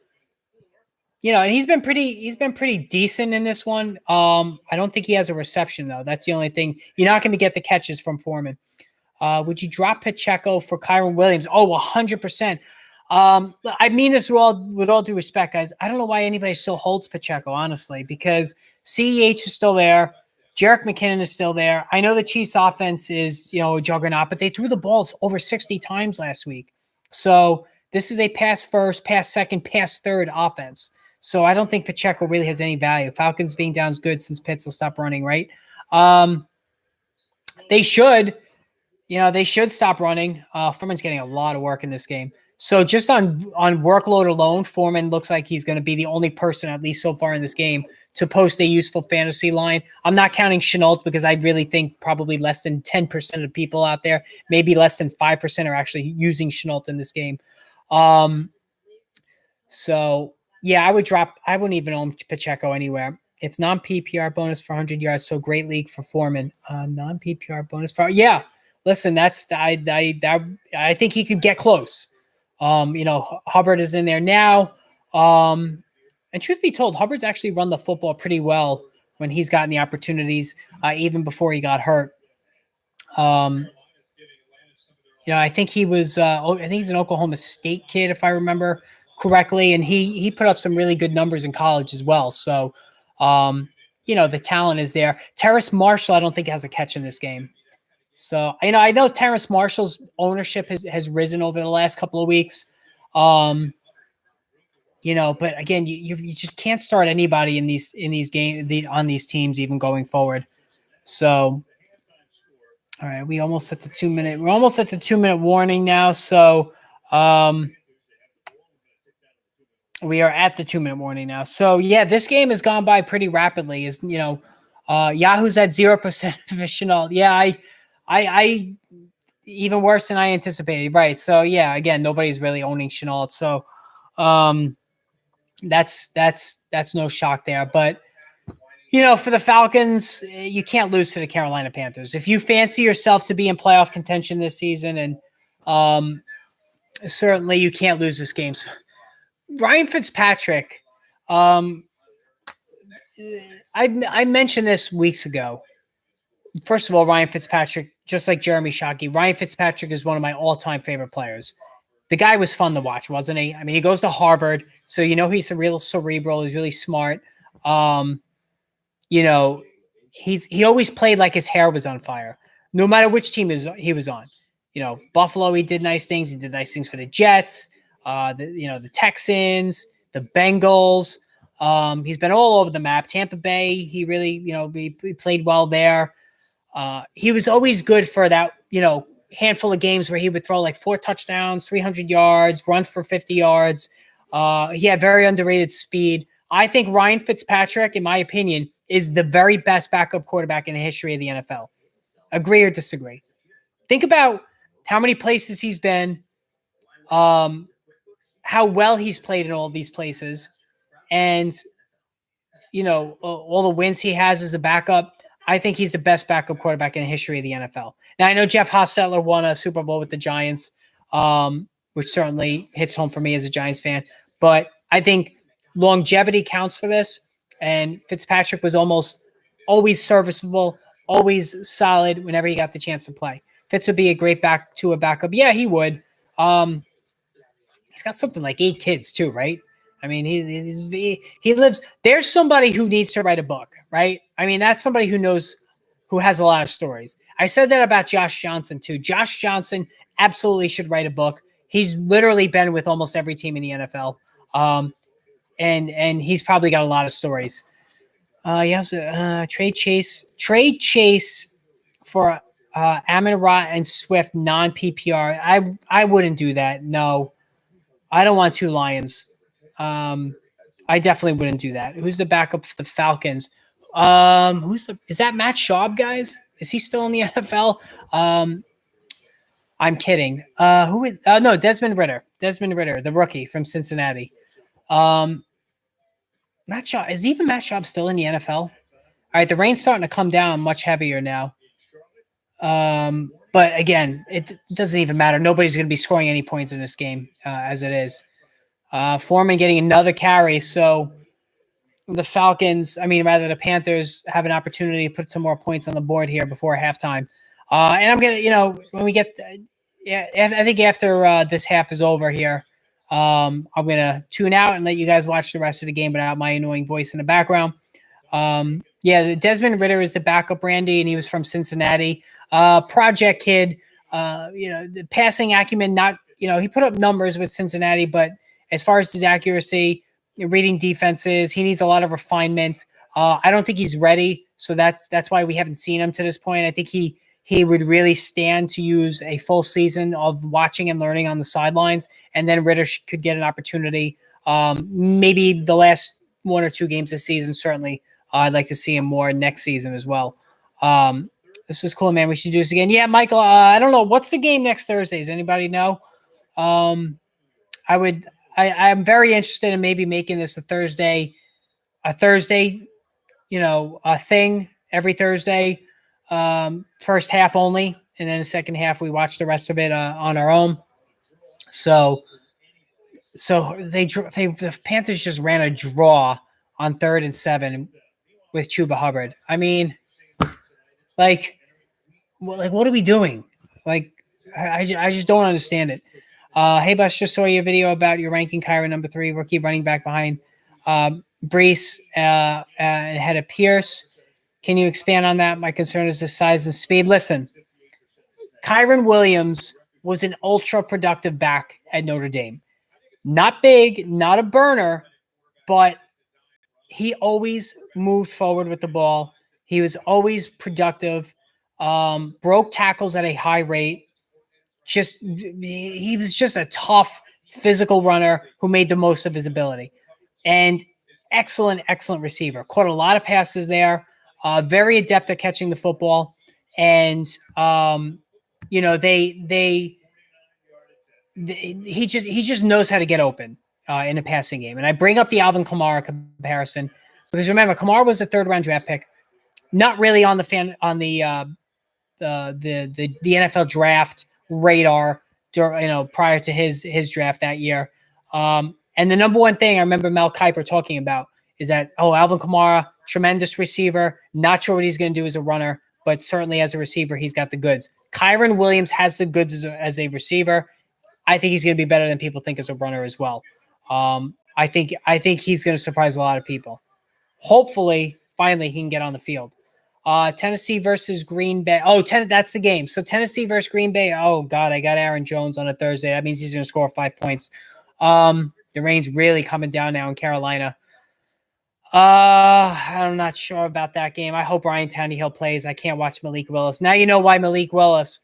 And he's been pretty decent in this one. I don't think he has a reception though. That's the only thing. You're not going to get the catches from Foreman. Would you drop Pacheco for Kyron Williams? Oh, 100%. I mean this with all due respect, guys. I don't know why anybody still holds Pacheco, honestly, because CEH is still there. Jerick McKinnon is still there. I know the Chiefs offense is, a juggernaut, but they threw the balls over 60 times last week. So this is a pass first, pass second, pass third offense. So I don't think Pacheco really has any value. Falcons being down is good since Pitts will stop running, right? They should stop running. Foreman's getting a lot of work in this game. So just on workload alone, Foreman looks like he's going to be the only person, at least so far in this game, to post a useful fantasy line. I'm not counting Chenault because I really think probably less than 10% of people out there, maybe less than 5% are actually using Chenault in this game. So yeah, I wouldn't even own Pacheco anywhere. It's non-PPR bonus for 100 yards. So great league for Foreman. Non-PPR bonus for, yeah. Listen, I think he could get close. Hubbard is in there now. And truth be told, Hubbard's actually run the football pretty well when he's gotten the opportunities, even before he got hurt. I think he was, I think he's an Oklahoma State kid, if I remember correctly. And he put up some really good numbers in college as well. So, the talent is there. Terrace Marshall, I don't think has a catch in this game. So, I know Terrace Marshall's ownership has risen over the last couple of weeks. But again, you just can't start anybody in these games on these teams even going forward. So, all right, we're almost at the 2-minute warning now. So, we are at the 2-minute warning now. So yeah, this game has gone by pretty rapidly. Yahoo's at 0% efficient. Yeah, I even worse than I anticipated. Right. So yeah, again, nobody's really owning Chenault. So that's no shock there. But for the Falcons, you can't lose to the Carolina Panthers. If you fancy yourself to be in playoff contention this season, and certainly you can't lose this game. So, Ryan Fitzpatrick, I mentioned this weeks ago. First of all, Ryan Fitzpatrick, just like Jeremy Shockey, Ryan Fitzpatrick is one of my all-time favorite players. The guy was fun to watch, wasn't he? I mean, he goes to Harvard, so he's a real cerebral. He's really smart. He always played like his hair was on fire, no matter which team he was on. Buffalo, he did nice things. He did nice things for the Jets. The Texans, the Bengals. He's been all over the map. Tampa Bay, he really, he played well there. He was always good for that, handful of games where he would throw like 4 touchdowns, 300 yards, run for 50 yards. He had very underrated speed. I think Ryan Fitzpatrick, in my opinion, is the very best backup quarterback in the history of the NFL. Agree or disagree? Think about how many places he's been, how well he's played in all these places, and all the wins he has as a backup. I think he's the best backup quarterback in the history of the NFL. Now, I know Jeff Hostetler won a Super Bowl with the Giants, which certainly hits home for me as a Giants fan. But I think longevity counts for this, and Fitzpatrick was almost always serviceable, always solid whenever he got the chance to play. Fitz would be a great backup. Yeah, he would. He's got something like 8 kids too, right? I mean, he lives. There's somebody who needs to write a book, right? I mean, that's somebody who has a lot of stories. I said that about Josh Johnson too. Josh Johnson absolutely should write a book. He's literally been with almost every team in the NFL, and he's probably got a lot of stories. He also trade Chase for Amon-Ra and Swift non PPR. I wouldn't do that. No. I don't want 2 Lions. I definitely wouldn't do that. Who's the backup for the Falcons? Is that Matt Schaub, guys? Is he still in the NFL? I'm kidding. No, Desmond Ridder. Desmond Ridder, the rookie from Cincinnati. Matt Schaub, is even Matt Schaub still in the NFL? All right, the rain's starting to come down much heavier now. But again, it doesn't even matter. Nobody's going to be scoring any points in this game as it is. Foreman getting another carry. So the Panthers have an opportunity to put some more points on the board here before halftime. And I'm going to, when we get, I think after this half is over here, I'm going to tune out and let you guys watch the rest of the game without my annoying voice in the background. Desmond Ridder is the backup, Randy, and he was from Cincinnati. Project kid, the passing acumen, he put up numbers with Cincinnati, but as far as his accuracy, reading defenses, he needs a lot of refinement. I don't think he's ready, so that's why we haven't seen him to this point. I think he would really stand to use a full season of watching and learning on the sidelines, and then Ridder could get an opportunity. Maybe the last 1 or 2 games this season, certainly. I'd like to see him more next season as well. This is cool, man. We should do this again. Yeah, Michael, I don't know. What's the game next Thursday? Does anybody know? I'm very interested in maybe making this a Thursday, a thing every Thursday, first half only. And then the second half, we watch the rest of it on our own. So the Panthers just ran a draw on 3rd and 7 with Chuba Hubbard. I mean, what are we doing? I just don't understand it. Hey, Bus, just saw your video about your ranking Kyron number 3, rookie running back behind Brees and ahead of Pierce. Can you expand on that? My concern is the size and speed. Listen, Kyron Williams was an ultra productive back at Notre Dame. Not big, not a burner, but he always moved forward with the ball. He was always productive, broke tackles at a high rate. He was just a tough physical runner who made the most of his ability. And excellent receiver. Caught a lot of passes there. Very adept at catching the football. And, he just knows how to get open in a passing game. And I bring up the Alvin Kamara comparison because remember, Kamara was a 3rd-round draft pick, not really on the NFL draft radar, prior to his draft that year. And the number one thing I remember Mel Kiper talking about is that, Alvin Kamara, tremendous receiver, not sure what he's going to do as a runner, but certainly as a receiver, he's got the goods. Kyron Williams has the goods as a receiver. I think he's going to be better than people think as a runner as well. I think he's going to surprise a lot of people. Hopefully, finally, he can get on the field. Tennessee versus Green Bay. That's the game. So Tennessee versus Green Bay. Oh, God, I got Aaron Jones on a Thursday. That means he's going to score 5 points. The rain's really coming down now in Carolina. I'm not sure about that game. I hope Ryan Tannehill plays. I can't watch Malik Willis. Now you know why Malik Willis,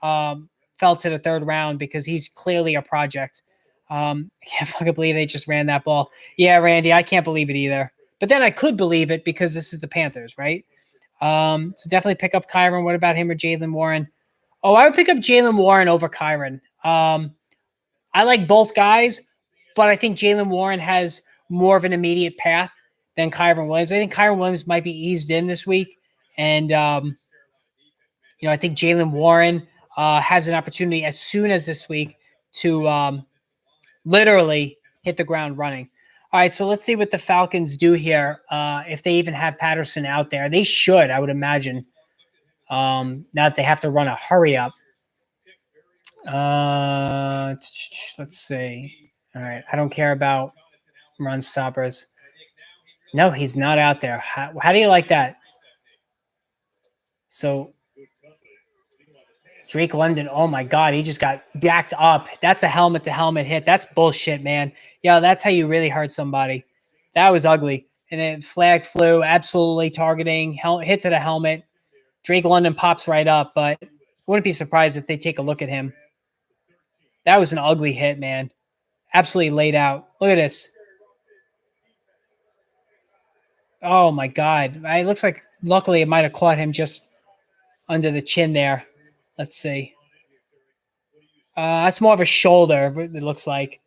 fell to the third round because he's clearly a project. I can't fucking believe they just ran that ball. Yeah, Randy, I can't believe it either. But then I could believe it because this is the Panthers, right? So definitely pick up Kyron. What about him or Jalen Warren? Oh, I would pick up Jalen Warren over Kyron. I like both guys, but I think Jalen Warren has more of an immediate path than Kyron Williams. I think Kyron Williams might be eased in this week. And, I think Jalen Warren has an opportunity as soon as this week to literally hit the ground running. All right, so let's see what the Falcons do here. If they even have Patterson out there, they should, I would imagine. Now that they have to run a hurry up. Let's see. All right, I don't care about run stoppers. No, he's not out there. How do you like that? So Drake London, oh my God, he just got backed up. That's a helmet-to-helmet hit. That's bullshit, man. Yeah, that's how you really hurt somebody. That was ugly. And then flag flew, absolutely targeting, hit to the helmet. Drake London pops right up, but wouldn't be surprised if they take a look at him. That was an ugly hit, man. Absolutely laid out. Look at this. Oh, my God. It looks like, luckily, it might have caught him just under the chin there. Let's see. That's more of a shoulder, it looks like.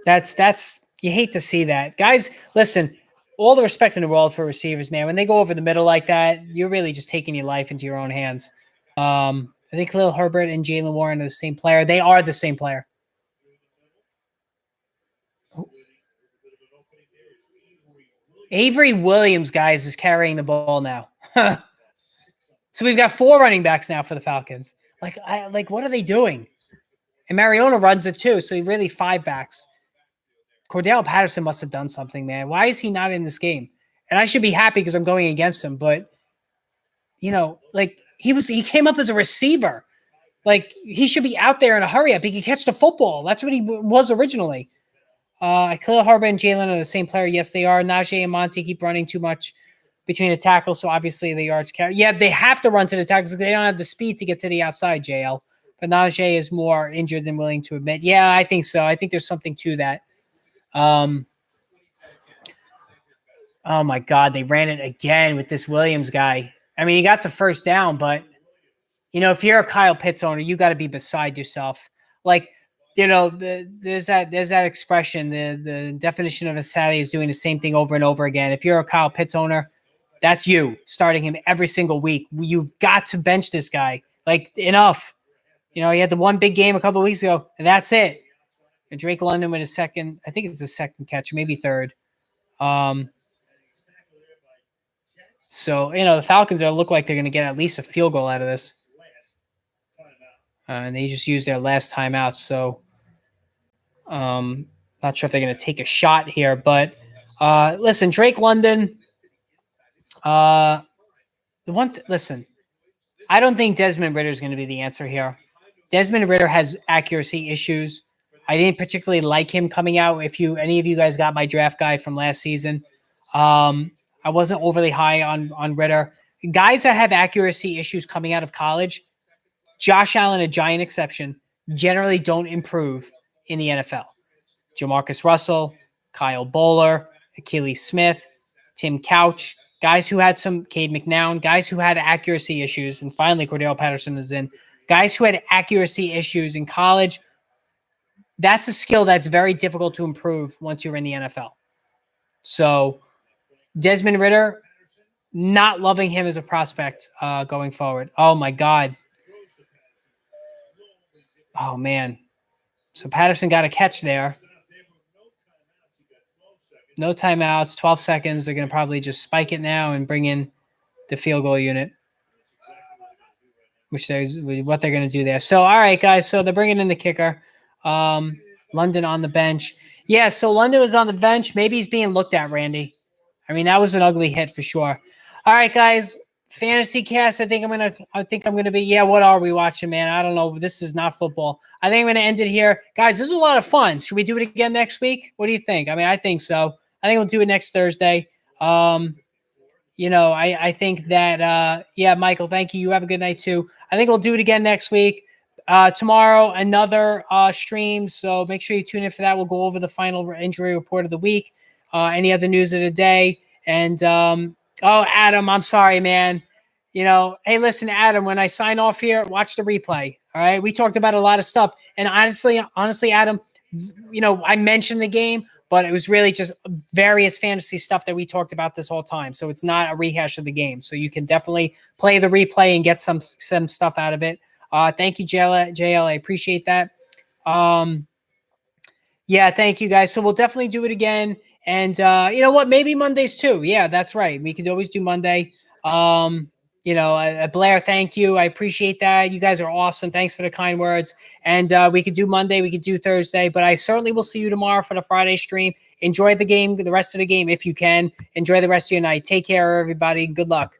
That's you hate to see that. Guys, listen, all the respect in the world for receivers, man. When they go over the middle like that, you're really just taking your life into your own hands. I think Khalil Herbert and Jalen Warren are the same player. They are the same player. Avery Williams, guys, is carrying the ball now. So we've got 4 running backs now for the Falcons. What are they doing? And Mariota runs it too, so really 5 backs. Cordell Patterson must have done something, man. Why is he not in this game? And I should be happy because I'm going against him, but he came up as a receiver. He should be out there in a hurry up. He can catch the football. That's what he was originally. Khalil Herbert and Jalen are the same player. Yes, they are. Najee and Monty keep running too much between the tackles, so obviously the yards carry. Yeah, they have to run to the tackles because they don't have the speed to get to the outside, JL. But Najee is more injured than willing to admit. Yeah, I think so. I think there's something to that. Oh my God, they ran it again with this Williams guy. I mean, he got the first down, but if you're a Kyle Pitts owner, you got to be beside yourself. There's that expression. The definition of insanity is doing the same thing over and over again. If you're a Kyle Pitts owner, that's you starting him every single week. You've got to bench this guy. Enough. He had the one big game a couple of weeks ago, and that's it. And Drake London with his second, I think it's the second catch, maybe third. So, the Falcons look like they're going to get at least a field goal out of this. And they just used their last timeout. So, not sure if they're going to take a shot here. But, listen, Drake London, listen, I don't think Desmond Ridder is going to be the answer here. Desmond Ridder has accuracy issues. I didn't particularly like him coming out. If any of you guys got my draft guide from last season, I wasn't overly high on Ridder. Guys that have accuracy issues coming out of college, Josh Allen, a giant exception, generally don't improve in the NFL. Jamarcus Russell, Kyle Bowler, Achilles Smith, Tim Couch, guys who had some Cade McNown, guys who had accuracy issues, and finally Cordell Patterson is in. Guys who had accuracy issues in college, that's a skill that's very difficult to improve once you're in the NFL. So Desmond Ridder, not loving him as a prospect going forward. Oh, my God. Oh, man. So Patterson got a catch there. No timeouts, 12 seconds. They're going to probably just spike it now and bring in the field goal unit, which is what they're going to do there. So, all right, guys. So they're bringing in the kicker. London on the bench. Yeah, so London was on the bench. Maybe he's being looked at, Randy. I mean, that was an ugly hit for sure. All right, guys. Fantasy cast. I think I'm gonna be. Yeah, what are we watching, man? I don't know. This is not football. I think I'm gonna end it here, guys. This was a lot of fun. Should we do it again next week? What do you think? I mean, I think so. I think we'll do it next Thursday. I think that, yeah, Michael, thank you. You have a good night too. I think we'll do it again next week. Tomorrow, another stream. So make sure you tune in for that. We'll go over the final injury report of the week, any other news of the day. And, oh, Adam, I'm sorry, man. Hey, listen, Adam, when I sign off here, watch the replay. All right. We talked about a lot of stuff. And honestly, Adam, I mentioned the game, but it was really just various fantasy stuff that we talked about this whole time. So it's not a rehash of the game. So you can definitely play the replay and get some stuff out of it. Thank you, JL. I appreciate that. Yeah, thank you guys. So we'll definitely do it again. And you know what? Maybe Mondays too. Yeah, that's right. We could always do Monday. Blair, thank you. I appreciate that. You guys are awesome. Thanks for the kind words. And we could do Monday. We could do Thursday. But I certainly will see you tomorrow for the Friday stream. Enjoy the game, the rest of the game if you can. Enjoy the rest of your night. Take care, everybody. Good luck.